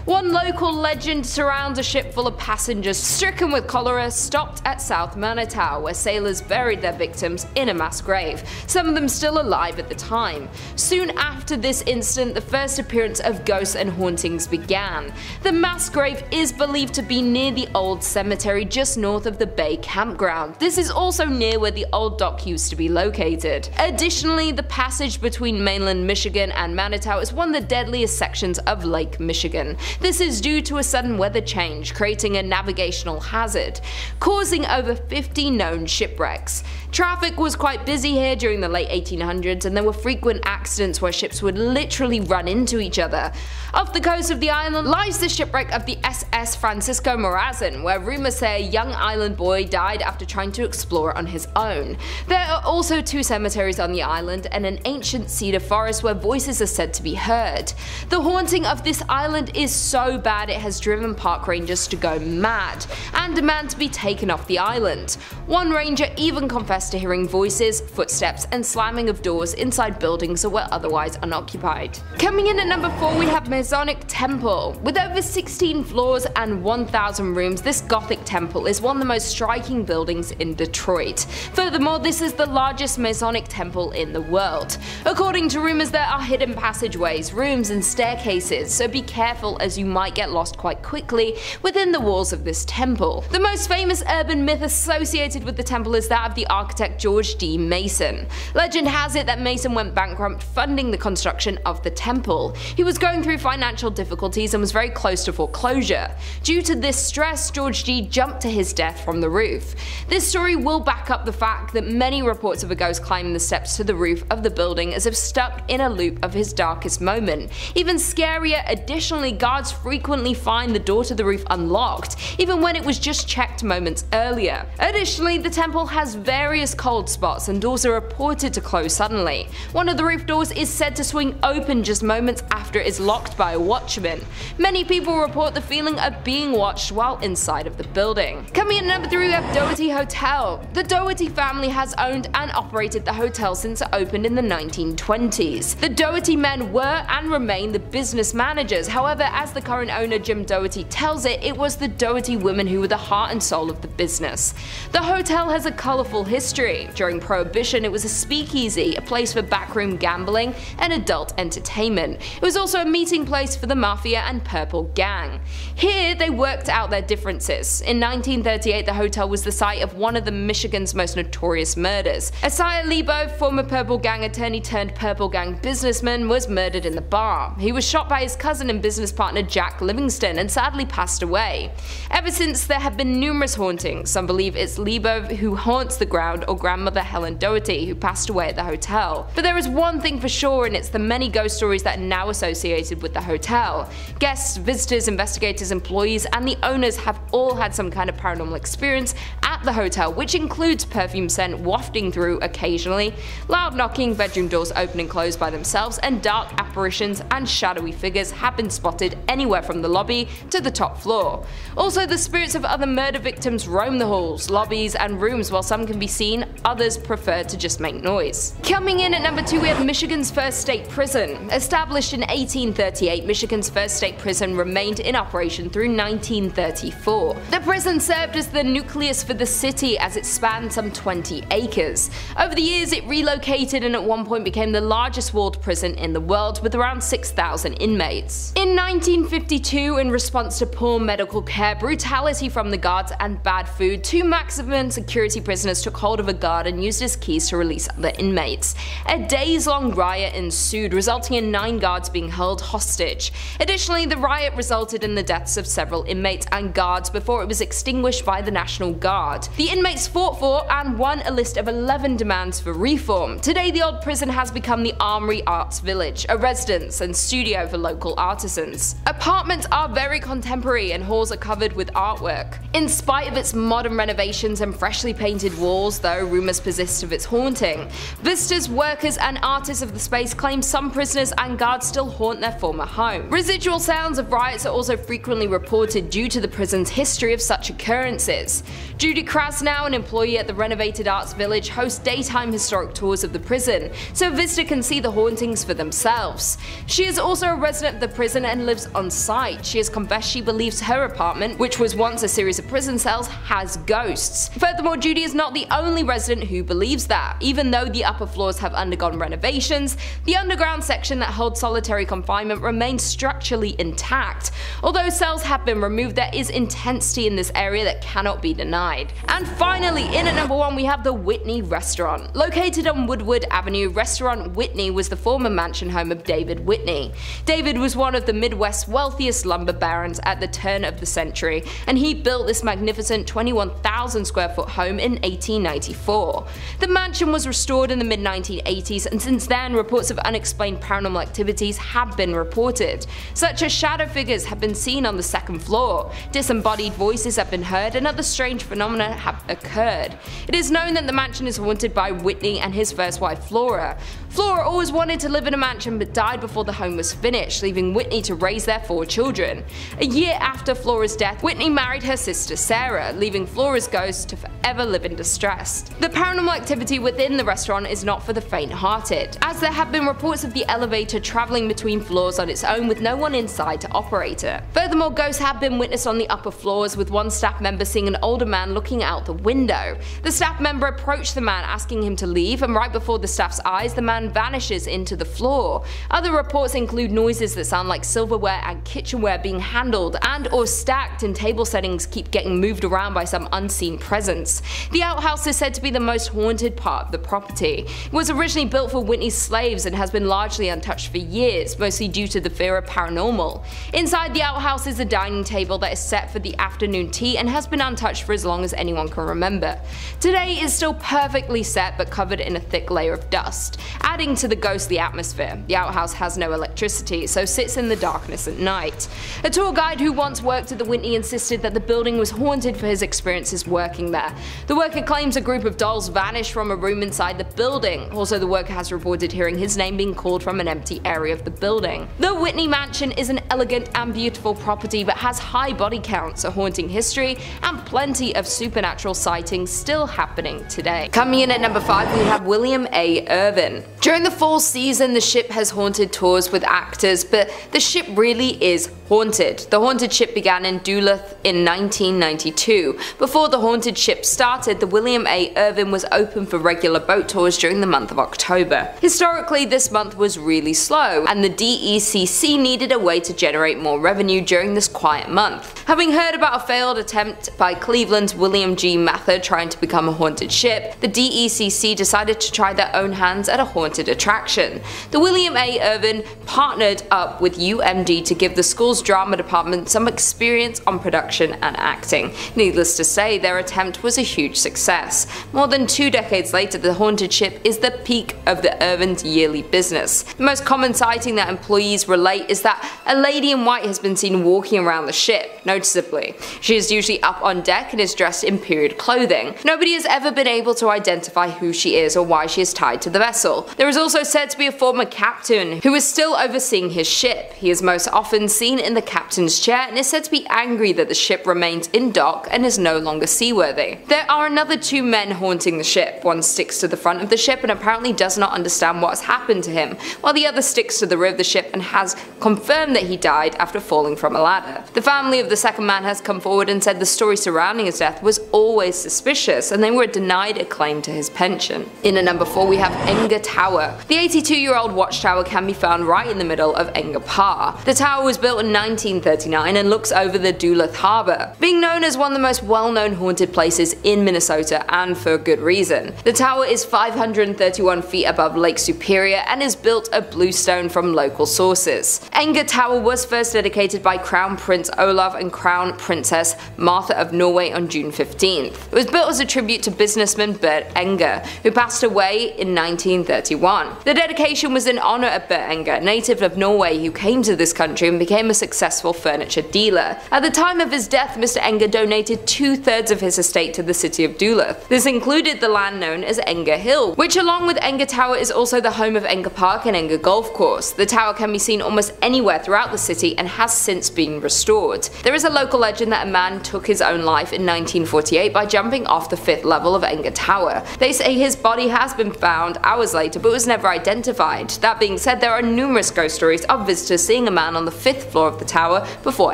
One local legend surrounds a ship full of passengers stricken with cholera stopped at South Manitou, where sailors buried their victims in a mass grave, some of them still alive at the time. Soon after this incident, the first appearance of ghosts and hauntings began. The mass grave is believed to be near the old cemetery just north of the Bay campground. This is also near where the old dock used to be located. Additionally, the passage between mainland Michigan and Manitou is one of the deadliest sections of Lake Michigan. This is due to a sudden weather change, creating a navigational hazard, causing over 50 known shipwrecks. Traffic was quite busy here during the late 1800s, and there were frequent accidents where ships would literally run into each other. Off the coast of the island lies the shipwreck of the SS Francisco Morazan, where rumors say a young island boy died after trying to explore on his own. There are also 2 cemeteries on the island and an ancient cedar forest where voices are said to be heard. The haunting of this island is so bad it has driven park rangers to go mad and demand to be taken off the island. One ranger even confessed to hearing voices, footsteps, and slamming of doors inside buildings that were otherwise unoccupied. Coming in at number 4, we have Masonic Temple. With over 16 floors and 1,000 rooms, this Gothic temple is one of the most striking buildings in Detroit. Furthermore, this is the largest Masonic temple in the world. According to rumors, there are hidden passageways, rooms, and staircases, so be careful as you might get lost quite quickly within the walls of this temple. The most famous urban myth associated with the temple is that of the architect George D. Mason. Legend has it that Mason went bankrupt funding the construction of the temple. He was going through financial difficulties and was very close to foreclosure. Due to this stress, George D. jumped to his death from the roof. This story will back up the fact that many reports of a ghost climbing the steps to the roof of the building as if stuck in a loop of his darkest moment. Even scarier, additionally, guards frequently find the door to the roof unlocked, even when it was just checked moments earlier. Additionally, the temple has various cold spots and doors are reported to close suddenly. One of the roof doors is said to swing open just moments after it is locked by a watchman. Many people report the feeling of being watched while while inside of the building. Coming in at number 3, we have Doherty Hotel. The Doherty family has owned and operated the hotel since it opened in the 1920s. The Doherty men were and remain the business managers. However, as the current owner Jim Doherty tells it, it was the Doherty women who were the heart and soul of the business. The hotel has a colourful history. During Prohibition, it was a speakeasy, a place for backroom gambling and adult entertainment. It was also a meeting place for the Mafia and Purple Gang. Here, they worked out their differences. In 1938, the hotel was the site of one of Michigan's most notorious murders. Isaiah Lebo, former Purple Gang attorney turned Purple Gang businessman, was murdered in the bar. He was shot by his cousin and business partner Jack Livingston and sadly passed away. Ever since, there have been numerous hauntings. Some believe it's Lebo who haunts the ground or grandmother Helen Doherty who passed away at the hotel. But there is one thing for sure, and it's the many ghost stories that are now associated with the hotel. Guests, visitors, investigators, employees, and the owners have all had some kind of paranormal experience at the hotel, which includes perfume scent wafting through occasionally, loud knocking, bedroom doors open and close by themselves, and dark apparitions and shadowy figures have been spotted anywhere from the lobby to the top floor. Also, the spirits of other murder victims roam the halls, lobbies, and rooms. While some can be seen, others prefer to just make noise. Coming in at number 2, we have Michigan's first state prison. Established in 1838, Michigan's first state prison remained in operation through 1934. The prison served as the nucleus for the city as it spanned some 20 acres. Over the years, it relocated and at one point became the largest walled prison in the world with around 6,000 inmates. In 1952, in response to poor medical care, brutality from the guards, and bad food, 2 maximum security prisoners took hold of a guard and used his keys to release other inmates. A days-long riot ensued, resulting in 9 guards being held hostage. Additionally, the riot resulted in the deaths of several inmates and guards before it was extinguished by the National Guard. The inmates fought for and won a list of 11 demands for reform. Today, the old prison has become the Armory Arts Village, a residence and studio for local artisans. Apartments are very contemporary and halls are covered with artwork. In spite of its modern renovations and freshly painted walls, though, rumours persist of its haunting. Visitors, workers, and artists of the space claim some prisoners and guards still haunt their former home. Residual sounds of riots are also frequently reported due to the prison's history of such occurrences. Judy Krasnow, an employee at the renovated Arts Village, hosts daytime historic tours of the prison, so a visitor can see the hauntings for themselves. She is also a resident of the prison and lives on site. She has confessed she believes her apartment, which was once a series of prison cells, has ghosts. Furthermore, Judy is not the only resident who believes that. Even though the upper floors have undergone renovations, the underground section that holds solitary confinement remains structurally intact. Although cells have been removed, there is intensity in this area that cannot be denied. And finally, in at number 1, we have the Whitney Restaurant. Located on Woodward Avenue, Restaurant Whitney was the former mansion home of David Whitney. David was one of the Midwest's wealthiest lumber barons at the turn of the century, and he built this magnificent 21,000 square foot home in 1894. The mansion was restored in the mid-1980s, and since then, reports of unexplained paranormal activities have been reported, such as shadow figures have been seen on the second floor, disembodied voices have been heard, and other strange phenomena have occurred. It is known that the mansion is haunted by Whitney and his first wife Flora. Flora always wanted to live in a mansion but died before the home was finished, leaving Whitney to raise their 4 children. A year after Flora's death, Whitney married her sister Sarah, leaving Flora's ghost to forever live in distress. The paranormal activity within the restaurant is not for the faint-hearted, as there have been reports of the elevator travelling between floors on its own with no one inside to operate it. Furthermore, ghosts have been witnessed on the upper floors, with one staff member seeing an older man looking out the window. The staff member approached the man asking him to leave, and right before the staff's eyes, the man vanishes into the floor. Other reports include noises that sound like silverware and kitchenware being handled and or stacked in table settings keep getting moved around by some unseen presence. The outhouse is said to be the most haunted part of the property. It was originally built for Whitney's slaves and has been largely untouched for years, mostly due to the fear of paranormal. Inside the outhouse is a dining table that is set for the afternoon tea and has been untouched for as long as anyone can remember. Today is still perfectly set but covered in a thick layer of dust. adding to the ghostly atmosphere. The outhouse has no electricity, so sits in the darkness at night. A tour guide who once worked at the Whitney insisted that the building was haunted for his experiences working there. The worker claims a group of dolls vanished from a room inside the building. Also, the worker has reported hearing his name being called from an empty area of the building. The Whitney Mansion is an elegant and beautiful property but has high body counts, a haunting history, and plenty of supernatural sightings still happening today. Coming in at number 5, we have William A. Irvin. During the fall season, the ship has haunted tours with actors, but the ship really is haunted. The haunted ship began in Duluth in 1992. Before the haunted ship started, the William A. Irvin was open for regular boat tours during the month of October. Historically, this month was really slow, and the DECC needed a way to generate more revenue during this quiet month. Having heard about a failed attempt by Cleveland's William G. Mather trying to become a haunted ship, the DECC decided to try their own hands at a haunted attraction. The William A. Irvin partnered up with UMD to give the school's drama department some experience on production and acting. Needless to say, their attempt was a huge success. More than 2 decades later, the haunted ship is the peak of the Irvin's yearly business. The most common sighting that employees relate is that a lady in white has been seen walking around the ship, noticeably. She is usually up on deck and is dressed in period clothing. Nobody has ever been able to identify who she is or why she is tied to the vessel. There is also said to be a former captain who is still overseeing his ship. He is most often seen in the captain's chair and is said to be angry that the ship remains in dock and is no longer seaworthy. There are another 2 men haunting the ship. One sticks to the front of the ship and apparently does not understand what has happened to him, while the other sticks to the rear of the ship and has confirmed that he died after falling from a ladder. The family of the second man has come forward and said the story surrounding his death was always suspicious and they were denied a claim to his pension. In at number 4, we have Enger Tower. The 82-year-old watchtower can be found right in the middle of Enger Park. The tower was built in 1939 and looks over the Duluth Harbor, being known as one of the most well-known haunted places in Minnesota, and for good reason. The tower is 531 feet above Lake Superior and is built of bluestone from local sources. Enger Tower was first dedicated by Crown Prince Olav and Crown Princess Martha of Norway on June 15th. It was built as a tribute to businessman Bert Enger, who passed away in 1931. The dedication was in honor of Bert Enger, a native of Norway who came to this country and became a successful furniture dealer. At the time of his death, Mr. Enger donated 2/3 of his estate to the city of Duluth. This included the land known as Enger Hill, which along with Enger Tower is also the home of Enger Park and Enger Golf Course. The tower can be seen almost anywhere throughout the city and has since been restored. There is a local legend that a man took his own life in 1948 by jumping off the 5th level of Enger Tower. They say his body has been found hours later but was never identified. That being said, there are numerous ghost stories of visitors seeing a man on the 5th floor of the tower before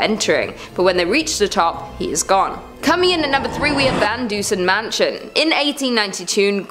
entering, but when they reach the top, he is gone. Coming in at number 3, we have Van Dusen Mansion. In 1892,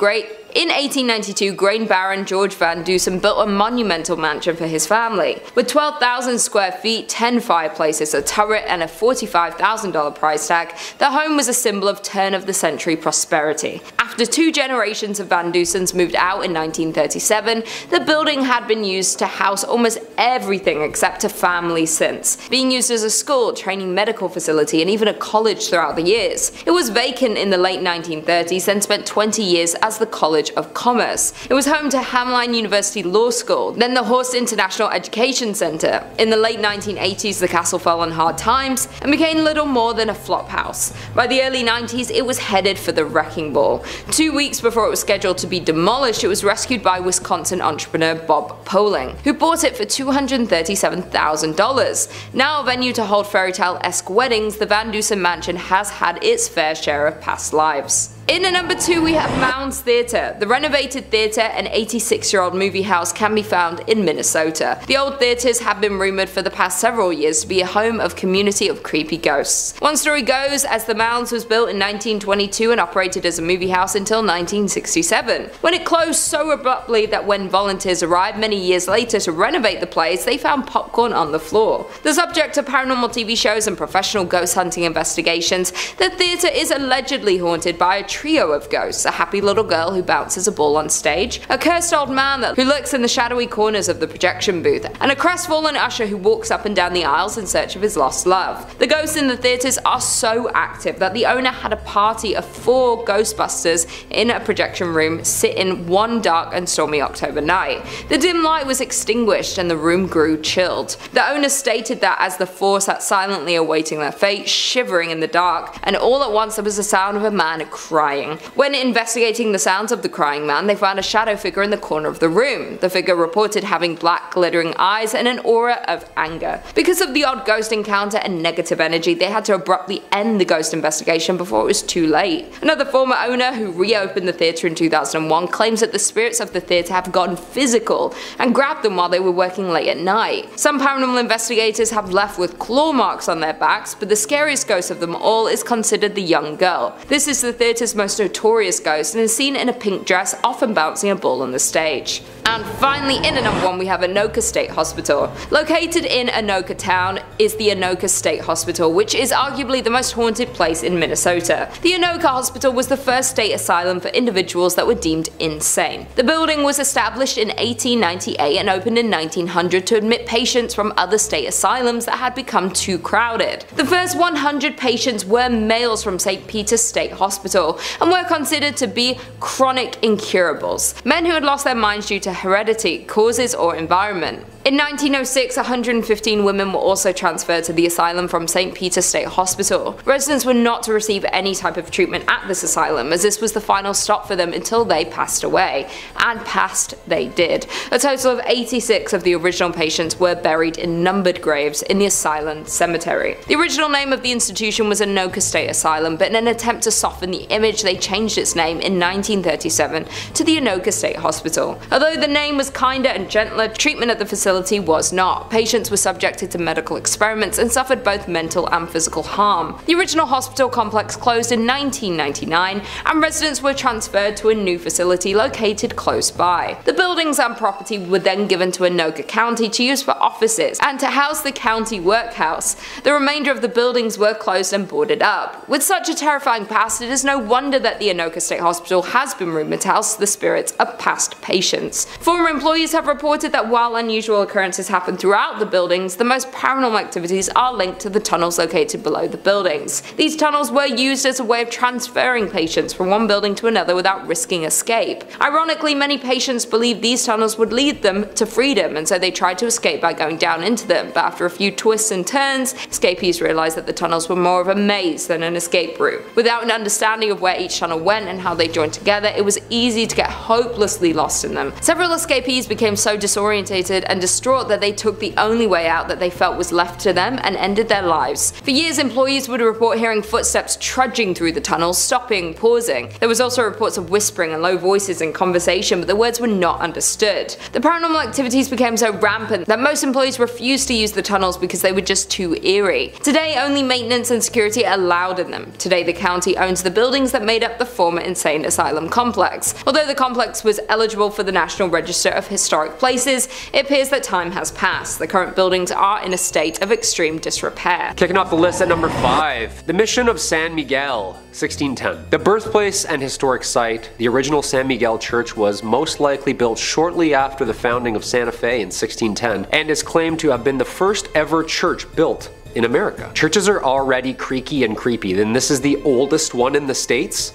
grain baron George Van Dusen built a monumental mansion for his family. With 12,000 square feet, 10 fireplaces, a turret, and a $45,000 price tag, the home was a symbol of turn-of-the-century prosperity. After 2 generations of Van Dusens moved out in 1937, the building had been used to house almost everything except a family since, being used as a school, training medical facility, and even a college throughout the years. It was vacant in the late 1930s and spent 20 years as the College of Commerce. It was home to Hamline University Law School, then the Horst International Education Center. In the late 1980s, the castle fell on hard times and became little more than a flophouse. By the early 90s, it was headed for the wrecking ball. 2 weeks before it was scheduled to be demolished, it was rescued by Wisconsin entrepreneur Bob Poling, who bought it for $237,000. Now a venue to hold fairytale-esque weddings, the Van Dusen Mansion has had its fair share of past lives. In at number 2, we have Mounds Theatre. The renovated theatre and 86-year-old movie house can be found in Minnesota. The old theatres have been rumoured for the past several years to be a home of community of creepy ghosts. One story goes as the Mounds was built in 1922 and operated as a movie house until 1967, when it closed so abruptly that when volunteers arrived many years later to renovate the place, they found popcorn on the floor. The subject of paranormal TV shows and professional ghost hunting investigations, the theatre is allegedly haunted by a trio of ghosts: a happy little girl who bounces a ball on stage, a cursed old man who lurks in the shadowy corners of the projection booth, and a crestfallen usher who walks up and down the aisles in search of his lost love. The ghosts in the theatres are so active that the owner had a party of 4 Ghostbusters in a projection room sit in one dark and stormy October night. The dim light was extinguished and the room grew chilled. The owner stated that as the 4 sat silently awaiting their fate, shivering in the dark, and all at once there was the sound of a man crying. When investigating the sounds of the crying man, they found a shadow figure in the corner of the room. The figure reported having black glittering eyes and an aura of anger. Because of the odd ghost encounter and negative energy, they had to abruptly end the ghost investigation before it was too late. Another former owner, who reopened the theatre in 2001, claims that the spirits of the theatre have gone physical and grabbed them while they were working late at night. Some paranormal investigators have left with claw marks on their backs, but the scariest ghost of them all is considered the young girl. This is the theatre's most notorious ghost and is seen in a pink dress, often bouncing a ball on the stage. And finally, in at number 1 we have Anoka State Hospital. Located in Anoka town is the Anoka State Hospital, which is arguably the most haunted place in Minnesota. The Anoka Hospital was the first state asylum for individuals that were deemed insane. The building was established in 1898 and opened in 1900 to admit patients from other state asylums that had become too crowded. The first 100 patients were males from St. Peter's State Hospital and were considered to be chronic incurables, men who had lost their minds due to heredity, causes, or environment. In 1906, 115 women were also transferred to the asylum from St. Peter's State Hospital. Residents were not to receive any type of treatment at this asylum, as this was the final stop for them until they passed away. And passed they did. A total of 86 of the original patients were buried in numbered graves in the asylum cemetery. The original name of the institution was Anoka State Asylum, but in an attempt to soften the image, they changed its name in 1937 to the Anoka State Hospital. Although the name was kinder and gentler, treatment at the facility was not. Patients were subjected to medical experiments and suffered both mental and physical harm. The original hospital complex closed in 1999 and residents were transferred to a new facility located close by. The buildings and property were then given to Anoka County to use for offices and to house the county workhouse. The remainder of the buildings were closed and boarded up. With such a terrifying past, it is no wonder that the Anoka State Hospital has been rumored to house the spirits of past patients. Former employees have reported that while unusual occurrences happen throughout the buildings, the most paranormal activities are linked to the tunnels located below the buildings. These tunnels were used as a way of transferring patients from one building to another without risking escape. Ironically, many patients believed these tunnels would lead them to freedom, and so they tried to escape by going down into them, but after a few twists and turns, escapees realized that the tunnels were more of a maze than an escape route. Without an understanding of where each tunnel went and how they joined together, it was easy to get hopelessly lost in them. Several escapees became so disorientated and distraught that they took the only way out that they felt was left to them and ended their lives. For years, employees would report hearing footsteps trudging through the tunnels, stopping, pausing. There was also reports of whispering and low voices in conversation, but the words were not understood. The paranormal activities became so rampant that most employees refused to use the tunnels because they were just too eerie. Today, only maintenance and security are allowed in them. Today, the county owns the buildings that made up the former insane asylum complex. Although the complex was eligible for the National Register of Historic Places, it appears that time has passed. The current buildings are in a state of extreme disrepair. Kicking off the list at number 5, the Mission of San Miguel, 1610. The birthplace and historic site, the original San Miguel Church was most likely built shortly after the founding of Santa Fe in 1610 and is claimed to have been the first ever church built in America. Churches are already creaky and creepy, then this is the oldest one in the States?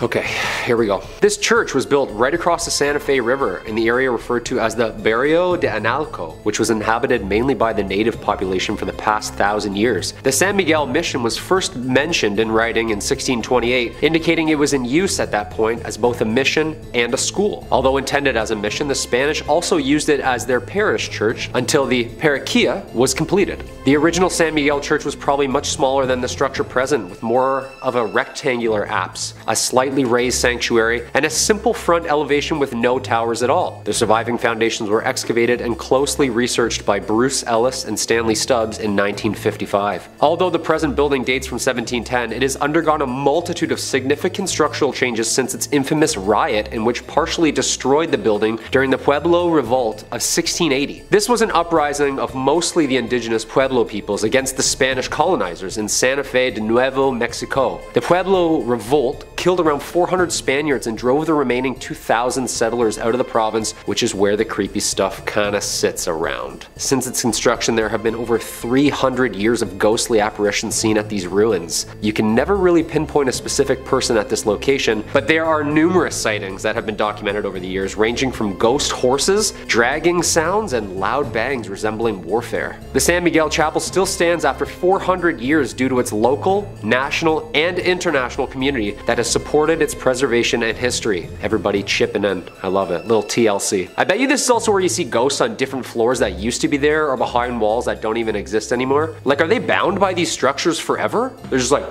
Okay, here we go. This church was built right across the Santa Fe River in the area referred to as the Barrio de Analco, which was inhabited mainly by the native population for the past 1,000 years. The San Miguel mission was first mentioned in writing in 1628, indicating it was in use at that point as both a mission and a school. Although intended as a mission, the Spanish also used it as their parish church until the parroquia was completed. The original San Miguel church was probably much smaller than the structure present, with more of a rectangular apse, a slightly raised sanctuary, and a simple front elevation with no towers at all. The surviving foundations were excavated and closely researched by Bruce Ellis and Stanley Stubbs in 1955. Although the present building dates from 1710, it has undergone a multitude of significant structural changes since its infamous riot in which partially destroyed the building during the Pueblo Revolt of 1680. This was an uprising of mostly the indigenous Pueblo peoples against the Spanish colonizers in Santa Fe de Nuevo Mexico. The Pueblo Revolt killed around around 400 Spaniards and drove the remaining 2,000 settlers out of the province, which is where the creepy stuff kinda sits around. Since its construction, there have been over 300 years of ghostly apparitions seen at these ruins. You can never really pinpoint a specific person at this location, but there are numerous sightings that have been documented over the years, ranging from ghost horses, dragging sounds, and loud bangs resembling warfare. The San Miguel Chapel still stands after 400 years due to its local, national, and international community that has supported its preservation and history. Everybody chipping in. I love it. Little TLC. I bet you this is also where you see ghosts on different floors that used to be there or behind walls that don't even exist anymore. Like, are they bound by these structures forever? They're just like...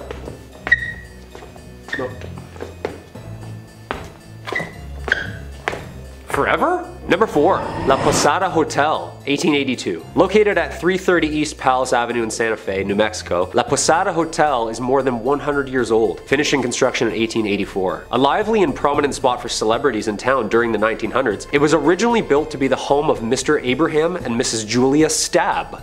No. Forever? Number 4. La Posada Hotel, 1882. Located at 330 East Palace Avenue in Santa Fe, New Mexico, La Posada Hotel is more than 100 years old, finishing construction in 1884. A lively and prominent spot for celebrities in town during the 1900s, it was originally built to be the home of Mr. Abraham and Mrs. Julia Stabb.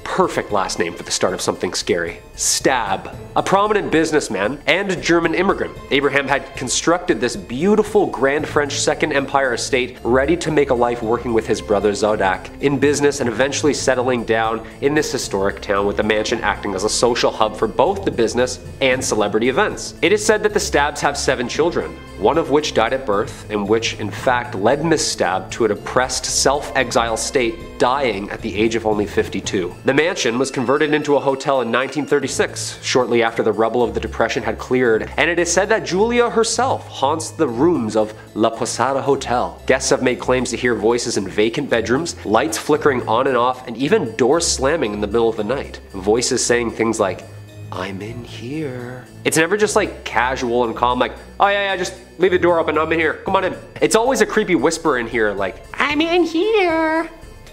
Perfect last name for the start of something scary. Stabb. A prominent businessman and German immigrant, Abraham had constructed this beautiful Grand French Second Empire estate ready to make a life working with his brother Zodak in business and eventually settling down in this historic town, with the mansion acting as a social hub for both the business and celebrity events. It is said that the Stabbs have 7 children, one of which died at birth, and which in fact led Miss Stabb to a depressed self-exile state, dying at the age of only 52. The mansion was converted into a hotel in 1936, shortly after the rubble of the Depression had cleared, and it is said that Julia herself haunts the rooms of La Posada Hotel. Guests have made claims to hear voices in vacant bedrooms, lights flickering on and off, and even doors slamming in the middle of the night. Voices saying things like, "I'm in here." It's never just like casual and calm, like, "Oh yeah, just leave the door open, I'm in here, come on in." It's always a creepy whisper in here, like, "I'm in here."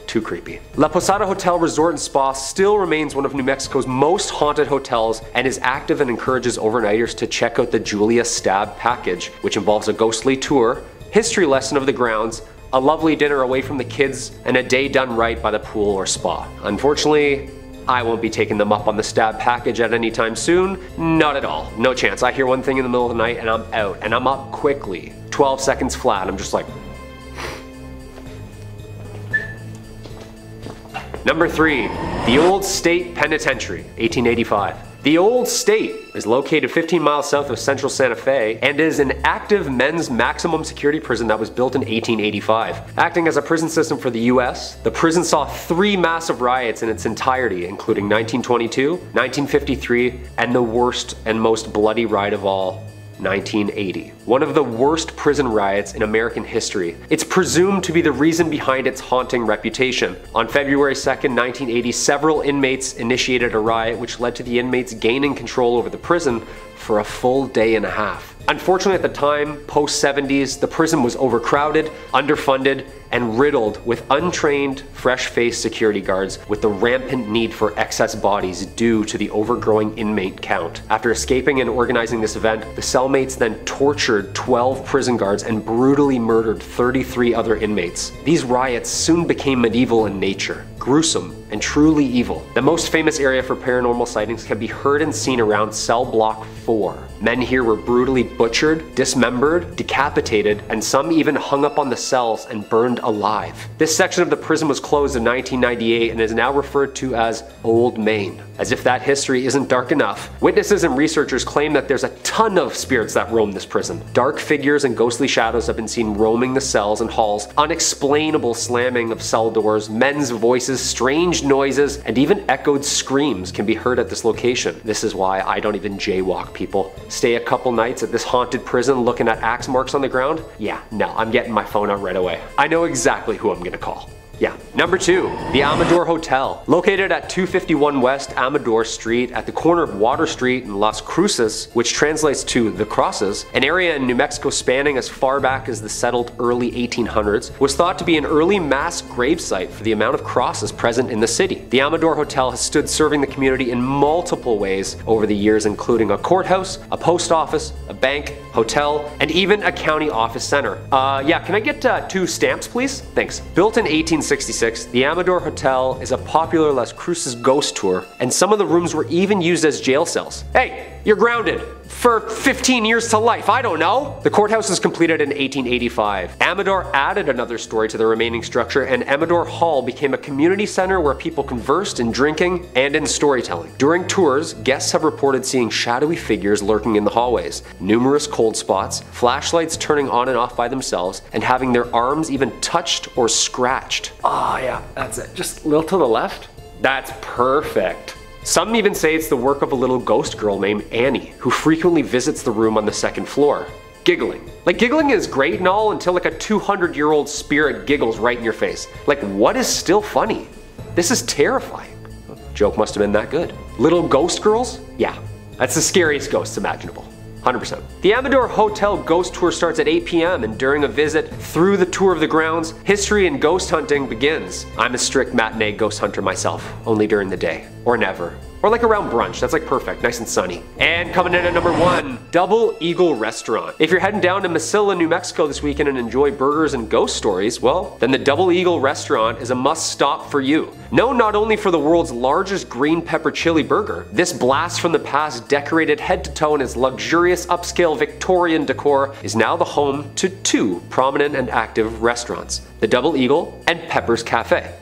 Too creepy. La Posada Hotel Resort and Spa still remains one of New Mexico's most haunted hotels and is active and encourages overnighters to check out the Julia Stabb package, which involves a ghostly tour, history lesson of the grounds, a lovely dinner away from the kids, and a day done right by the pool or spa. Unfortunately, I won't be taking them up on the Stabb package at any time soon. Not at all. No chance. I hear one thing in the middle of the night and I'm out, and I'm up quickly. 12 seconds flat. I'm just like... Number 3. The Old State Penitentiary, 1885. The Old State is located 15 miles south of central Santa Fe and is an active men's maximum security prison that was built in 1885. Acting as a prison system for the US, the prison saw 3 massive riots in its entirety, including 1922, 1953, and the worst and most bloody riot of all, 1980. One of the worst prison riots in American history. It's presumed to be the reason behind its haunting reputation. On February 2nd, 1980, several inmates initiated a riot which led to the inmates gaining control over the prison for a full day and a half. Unfortunately, at the time, post-70s, the prison was overcrowded, underfunded, and riddled with untrained, fresh-faced security guards with the rampant need for excess bodies due to the overgrowing inmate count. After escaping and organizing this event, the cellmates then tortured 12 prison guards and brutally murdered 33 other inmates. These riots soon became medieval in nature, gruesome, and truly evil. The most famous area for paranormal sightings can be heard and seen around cell block 4. Men here were brutally butchered, dismembered, decapitated, and some even hung up on the cells and burned alive. This section of the prison was closed in 1998 and is now referred to as Old Main. As if that history isn't dark enough, witnesses and researchers claim that there's a ton of spirits that roam this prison. Dark figures and ghostly shadows have been seen roaming the cells and halls, unexplainable slamming of cell doors, men's voices, strange noises, and even echoed screams can be heard at this location. This is why I don't even jaywalk, people. Stay a couple nights at this haunted prison looking at axe marks on the ground? Yeah, no, I'm getting my phone out right away. I know exactly who I'm gonna call. Yeah. Number 2, the Amador Hotel. Located at 251 West Amador Street at the corner of Water Street and Las Cruces, which translates to the Crosses, an area in New Mexico spanning as far back as the settled early 1800s, was thought to be an early mass grave site for the amount of crosses present in the city. The Amador Hotel has stood serving the community in multiple ways over the years, including a courthouse, a post office, a bank, hotel, and even a county office center. Yeah, can I get 2 stamps, please? Thanks. Built in 1866, the Amador Hotel is a popular Las Cruces ghost tour, and some of the rooms were even used as jail cells. Hey, you're grounded. For 15 years to life, I don't know. The courthouse was completed in 1885. Amador added another story to the remaining structure, and Amador Hall became a community center where people conversed in drinking and in storytelling. During tours, guests have reported seeing shadowy figures lurking in the hallways, numerous cold spots, flashlights turning on and off by themselves, and having their arms even touched or scratched. Oh yeah, that's it. Just a little to the left. That's perfect. Some even say it's the work of a little ghost girl named Annie, who frequently visits the room on the second floor, giggling. Like, giggling is great and all until like a 200-year-old spirit giggles right in your face. Like, what is still funny? This is terrifying. Joke must have been that good. Little ghost girls? Yeah, that's the scariest ghosts imaginable. 100%. The Amador Hotel ghost tour starts at 8 p.m. and during a visit through the tour of the grounds, history and ghost hunting begins. I'm a strict matinee ghost hunter myself, only during the day, or never. Or like around brunch, that's like perfect, nice and sunny. And coming in at number 1, Double Eagle Restaurant. If you're heading down to Mesilla, New Mexico this weekend and enjoy burgers and ghost stories, well, then the Double Eagle Restaurant is a must stop for you. Known not only for the world's largest green pepper chili burger, this blast from the past decorated head to toe in its luxurious upscale Victorian decor is now the home to 2 prominent and active restaurants, the Double Eagle and Pepper's Cafe.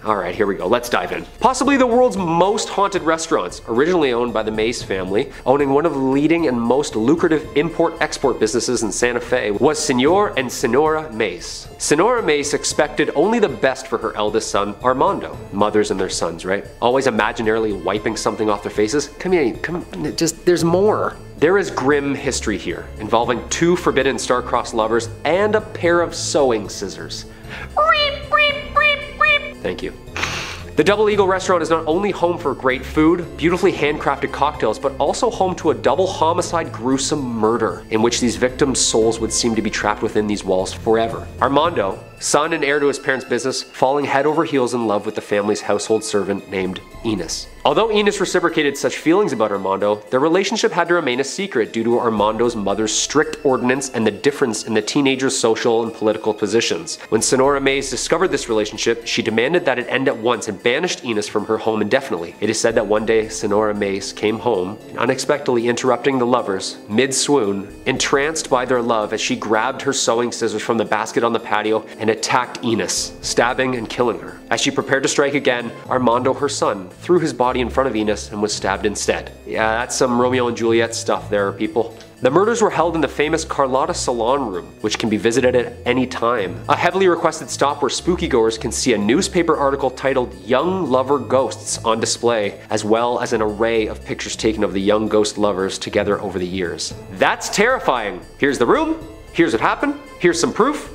Alright, here we go, let's dive in. Possibly the world's most haunted restaurants, originally owned by the Mays family, owning one of the leading and most lucrative import-export businesses in Santa Fe, was Senor and Senora Mays. Senora Mays expected only the best for her eldest son, Armando. Mothers and their sons, right? Always imaginarily wiping something off their faces. Come here, come, just, there's more. There is grim history here, involving 2 forbidden star-crossed lovers and a pair of sewing scissors. Thank you. The Double Eagle Restaurant is not only home for great food, beautifully handcrafted cocktails, but also home to a double homicide gruesome murder, in which these victims' souls would seem to be trapped within these walls forever. Armando, son and heir to his parents' business, falling head over heels in love with the family's household servant named Enos. Although Enos reciprocated such feelings about Armando, their relationship had to remain a secret due to Armando's mother's strict ordinance and the difference in the teenager's social and political positions. When Senora Mays discovered this relationship, she demanded that it end at once and banished Enos from her home indefinitely. It is said that one day Senora Mays came home, and unexpectedly interrupting the lovers, mid-swoon, entranced by their love as she grabbed her sewing scissors from the basket on the patio and attacked Enos, stabbing and killing her. As she prepared to strike again, Armando, her son, threw his body in front of Enos and was stabbed instead. Yeah, that's some Romeo and Juliet stuff there, people. The murders were held in the famous Carlotta Salon Room, which can be visited at any time. A heavily requested stop where spooky-goers can see a newspaper article titled Young Lover Ghosts on display, as well as an array of pictures taken of the young ghost lovers together over the years. That's terrifying! Here's the room, here's what happened, here's some proof.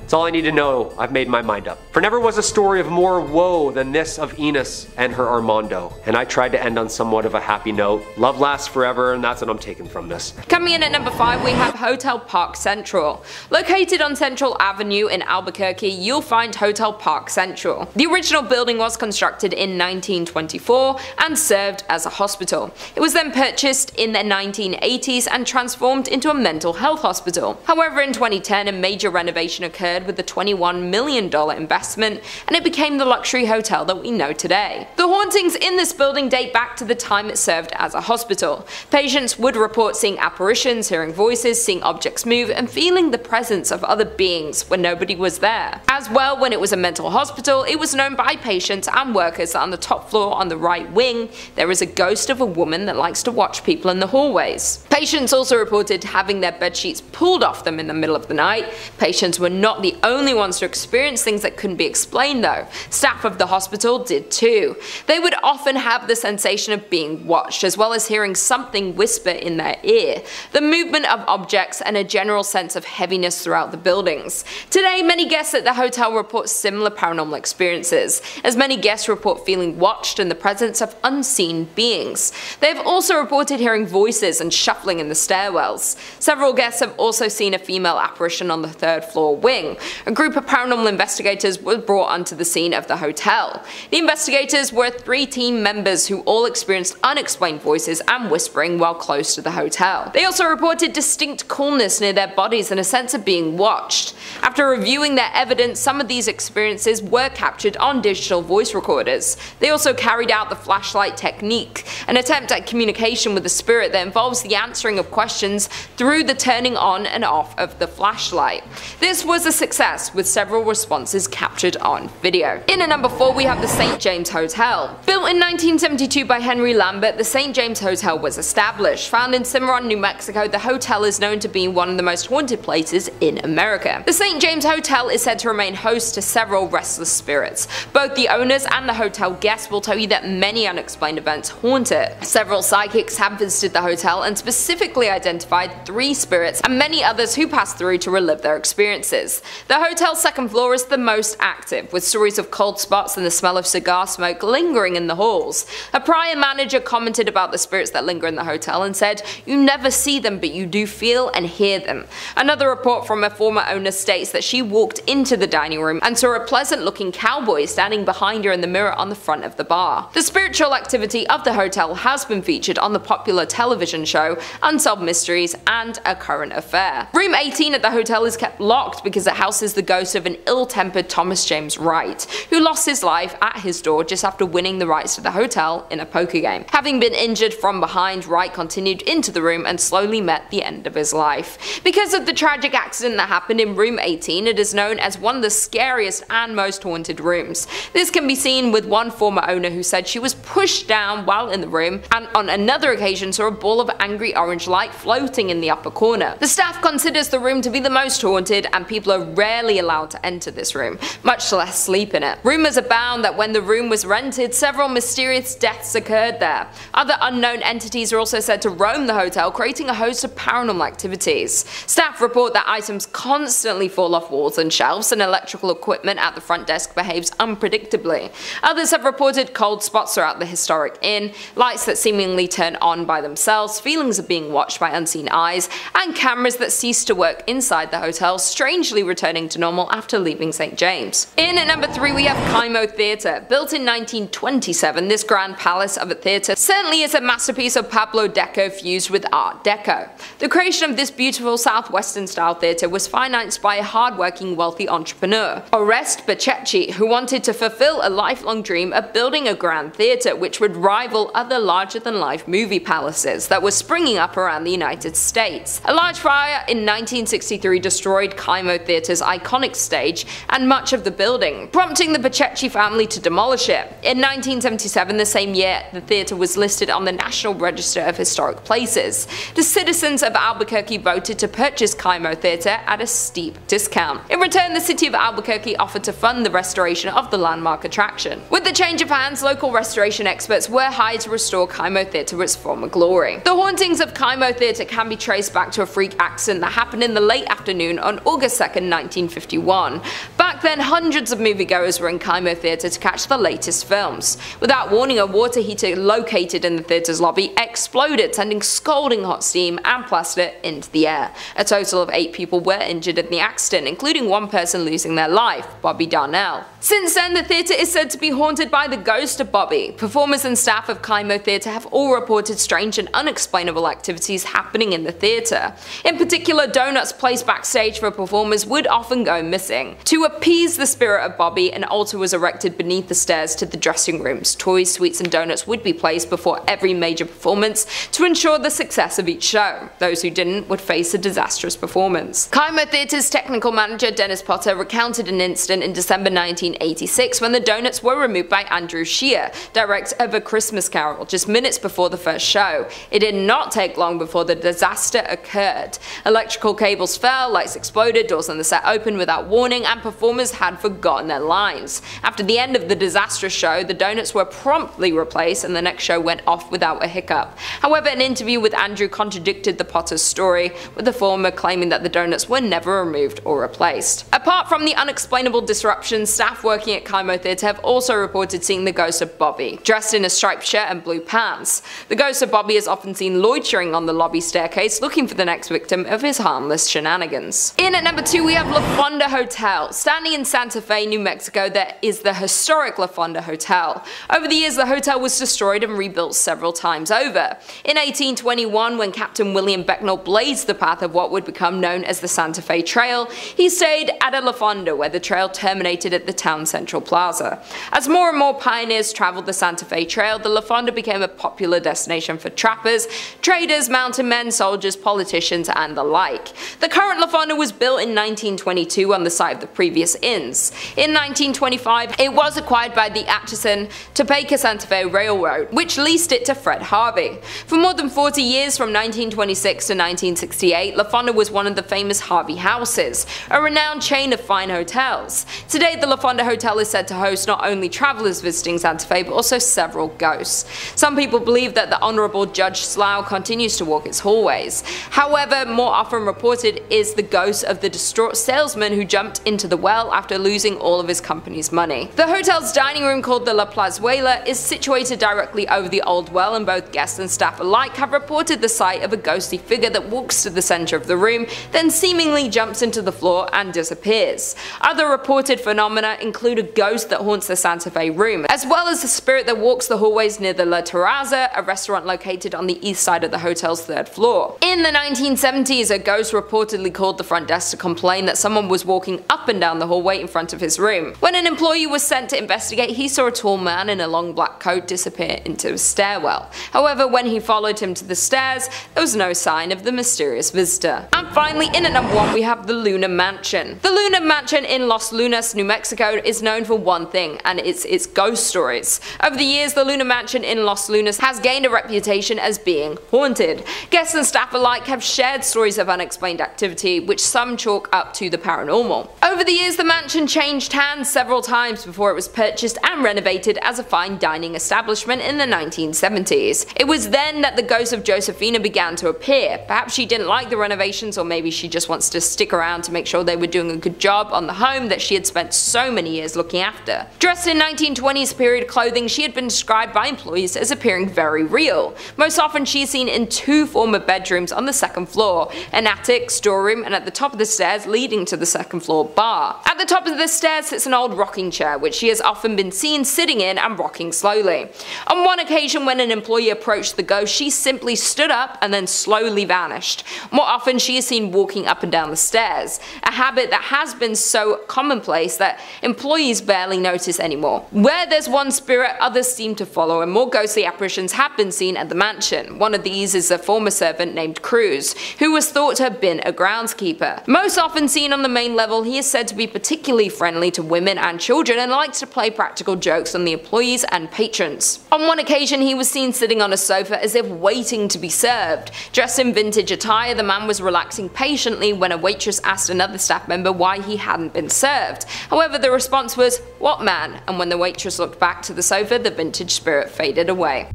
That's all I need to know. I've made my mind up. For never was a story of more woe than this of Enos and her Armando. And I tried to end on somewhat of a happy note. Love lasts forever, and that's what I'm taking from this. Coming in at number 5, we have Hotel Park Central. Located on Central Avenue in Albuquerque, you'll find Hotel Park Central. The original building was constructed in 1924 and served as a hospital. It was then purchased in the 1980s and transformed into a mental health hospital. However, in 2010, a major renovation occurred with a $21 million investment, and it became the luxury hotel that we know today. The hauntings in this building date back to the time it served as a hospital. Patients would report seeing apparitions, hearing voices, seeing objects move, and feeling the presence of other beings when nobody was there. As well, when it was a mental hospital, it was known by patients and workers that on the top floor on the right wing, there is a ghost of a woman that likes to watch people in the hallways. Patients also reported having their bedsheets pulled off them in the middle of the night. Patients were not the only ones to experience things that couldn't be explained though. Staff of the hospital did too. They would often have the sensation of being watched, as well as hearing something whisper in their ear, the movement of objects, and a general sense of heaviness throughout the buildings. Today, many guests at the hotel report similar paranormal experiences, as many guests report feeling watched and the presence of unseen beings. They have also reported hearing voices and shuffling in the stairwells. Several guests have also seen a female apparition on the 3rd floor wing. morning, a group of paranormal investigators were brought onto the scene of the hotel. The investigators were 3 team members who all experienced unexplained voices and whispering while close to the hotel. They also reported distinct coolness near their bodies and a sense of being watched. After reviewing their evidence, some of these experiences were captured on digital voice recorders. They also carried out the flashlight technique, an attempt at communication with the spirit that involves the answering of questions through the turning on and off of the flashlight. This was a success, with several responses captured on video. In at number 4 we have the St. James Hotel. Built in 1972 by Henry Lambert, the St. James Hotel was established. Found in Cimarron, New Mexico, the hotel is known to be one of the most haunted places in America. The St. James Hotel is said to remain host to several restless spirits. Both the owners and the hotel guests will tell you that many unexplained events haunt it. Several psychics have visited the hotel and specifically identified 3 spirits and many others who passed through to relive their experiences. The hotel's second floor is the most active, with stories of cold spots and the smell of cigar smoke lingering in the halls. A prior manager commented about the spirits that linger in the hotel and said, "You never see them, but you do feel and hear them." Another report from a former owner states that she walked into the dining room and saw a pleasant looking cowboy standing behind her in the mirror on the front of the bar. The spiritual activity of the hotel has been featured on the popular television show Unsolved Mysteries and A Current Affair. Room 18 at the hotel is kept locked because it houses the ghost of an ill-tempered Thomas James Wright, who lost his life at his door just after winning the rights to the hotel in a poker game. Having been injured from behind, Wright continued into the room and slowly met the end of his life. Because of the tragic accident that happened in room 18, it is known as one of the scariest and most haunted rooms. This can be seen with one former owner who said she was pushed down while in the room, and on another occasion saw a ball of angry orange light floating in the upper corner. The staff considers the room to be the most haunted, and people are rarely allowed to enter this room, much less sleep in it. Rumours abound that when the room was rented, several mysterious deaths occurred there. Other unknown entities are also said to roam the hotel, creating a host of paranormal activities. Staff report that items constantly fall off walls and shelves, and electrical equipment at the front desk behaves unpredictably. Others have reported cold spots throughout the historic inn, lights that seemingly turn on by themselves, feelings of being watched by unseen eyes, and cameras that cease to work inside the hotel, strangely returning to normal after leaving St. James. In at number 3 we have Kaimo Theatre. Built in 1927, this grand palace of a theatre certainly is a masterpiece of Pablo Deco fused with Art Deco. The creation of this beautiful southwestern style theatre was financed by a hard-working wealthy entrepreneur, Oreste Bacecci, who wanted to fulfill a lifelong dream of building a grand theatre which would rival other larger-than-life movie palaces that were springing up around the United States. A large fire in 1963 destroyed Kaimo Theatre's iconic stage and much of the building, prompting the Bacecci family to demolish it. In 1977, the same year, the theatre was listed on the National Register of Historic Places. The citizens of Albuquerque voted to purchase Kaimo Theatre at a steep discount. In return, the city of Albuquerque offered to fund the restoration of the landmark attraction. With the change of hands, local restoration experts were hired to restore Kaimo Theatre to its former glory. The hauntings of Kaimo Theatre can be traced back to a freak accident that happened in the late afternoon on August 2nd, 1951. Back then, hundreds of moviegoers were in Kaimo Theatre to catch the latest films. Without warning, a water heater located in the theatre's lobby exploded, sending scalding hot steam and plaster into the air. A total of 8 people were injured in the accident, including one person losing their life, Bobby Darnell. Since then, the theatre is said to be haunted by the ghost of Bobby. Performers and staff of Kaimo Theatre have all reported strange and unexplainable activities happening in the theatre. In particular, donuts placed backstage for performers would often go missing. To appease the spirit of Bobby, an altar was erected beneath the stairs to the dressing rooms. Toys, sweets and donuts would be placed before every major performance to ensure the success of each show. Those who didn't would face a disastrous performance. Kaimo Theatre's technical manager Dennis Potter recounted an incident in December 1986 when the donuts were removed by Andrew Shear, director of A Christmas Carol, just minutes before the first show. It did not take long before the disaster occurred. Electrical cables fell, lights exploded, doors on the set opened without warning, and performers had forgotten their lines. After the end of the disastrous show, the donuts were promptly replaced and the next show went off without a hiccup. However, an interview with Andrew contradicted the Potter's story, with the former claiming that the donuts were never removed or replaced. Apart from the unexplainable disruptions, staff working at Kaimo Theatre have also reported seeing the ghost of Bobby, dressed in a striped shirt and blue pants. The ghost of Bobby is often seen loitering on the lobby staircase looking for the next victim of his harmless shenanigans. In at number 2 we have La Fonda Hotel. Standing in Santa Fe, New Mexico, there is the historic La Fonda Hotel. Over the years the hotel was destroyed and rebuilt several times over. In 1821, when Captain William Becknell blazed the path of what would become known as the Santa Fe Trail, he stayed at a La Fonda where the trail terminated at the town central plaza. As more and more pioneers traveled the Santa Fe Trail, the La Fonda became a popular destination for trappers, traders, mountain men, soldiers, politicians, and the like. The current La Fonda was built in 1922 on the site of the previous inns. In 1925, it was acquired by the Atchison, Topeka Santa Fe Railroad, which leased it to Fred Harvey. For more than 40 years, from 1926 to 1968, La Fonda was one of the famous Harvey houses, a renowned chain of fine hotels. Today, the La Fonda Hotel is said to host not only travelers visiting Santa Fe, but also several ghosts. Some people believe that the Honorable Judge Slough continues to walk its hallways. However, more often reported is the ghost of the distraught salesman who jumped into the well after losing all of his company's money. The hotel's dining room, called the La Plazuela, is situated directly over the old well, and both guests and staff alike have reported the sight of a ghostly figure that walks to the center of the room, then seemingly jumps into the floor and disappears. Other reported phenomena include a ghost that haunts the Santa Fe room, as well as a spirit that walks the hallways near the La Terraza, a restaurant located on the east side of the hotel's third floor. In the 1970s, a ghost reportedly called the front desk to complain that someone was walking up and down the hallway in front of his room. When an employee was sent to investigate, he saw a tall man in a long black coat disappear into a stairwell. However, when he followed him to the stairs, there was no sign of the mysterious visitor. And finally, in at number 1 we have the Luna Mansion. The Luna Mansion in Los Lunas, New Mexico is known for one thing, and it's its ghost stories. Over the years, the Luna Mansion in Los Lunas has gained a reputation as being haunted. Guests and staff alike have shared stories of unexplained activity, which some chalk up to the paranormal. Over the years, the mansion changed hands several times before it was purchased and renovated as a fine dining establishment in the 1970s. It was then that the ghost of Josephina began to appear. Perhaps she didn't like the renovations, or maybe she just wants to stick around to make sure they were doing a good job on the home that she had spent so many years looking after. Dressed in 1920s period clothing, she had been described by employees as appearing very real. Most often she is seen in 2 former bedrooms on the second floor, an attic, storeroom, and at the top of the stairs leading to the second floor bar. At the top of the stairs sits an old rocking chair, which she has often been seen sitting in and rocking slowly. On one occasion, when an employee approached the ghost, she simply stood up and then slowly vanished. More often she is seen walking up and down the stairs, a habit that has been so commonplace that employees barely notice anymore. Where there's one spirit, others seem to follow, and more ghostly apparitions have been seen at the mansion. One of these is a former servant named Cruz, who was thought to have been a groundskeeper. Most often seen on the main level, he is said to be particularly friendly to women and children and likes to play practical jokes on the employees and patrons. On one occasion, he was seen sitting on a sofa as if waiting to be served. Dressed in vintage attire, the man was relaxing patiently when a waitress asked another staff member why he hadn't been served. However, the response was, "What man?" and when the waitress looked back to the sofa, the vintage spirit faded away.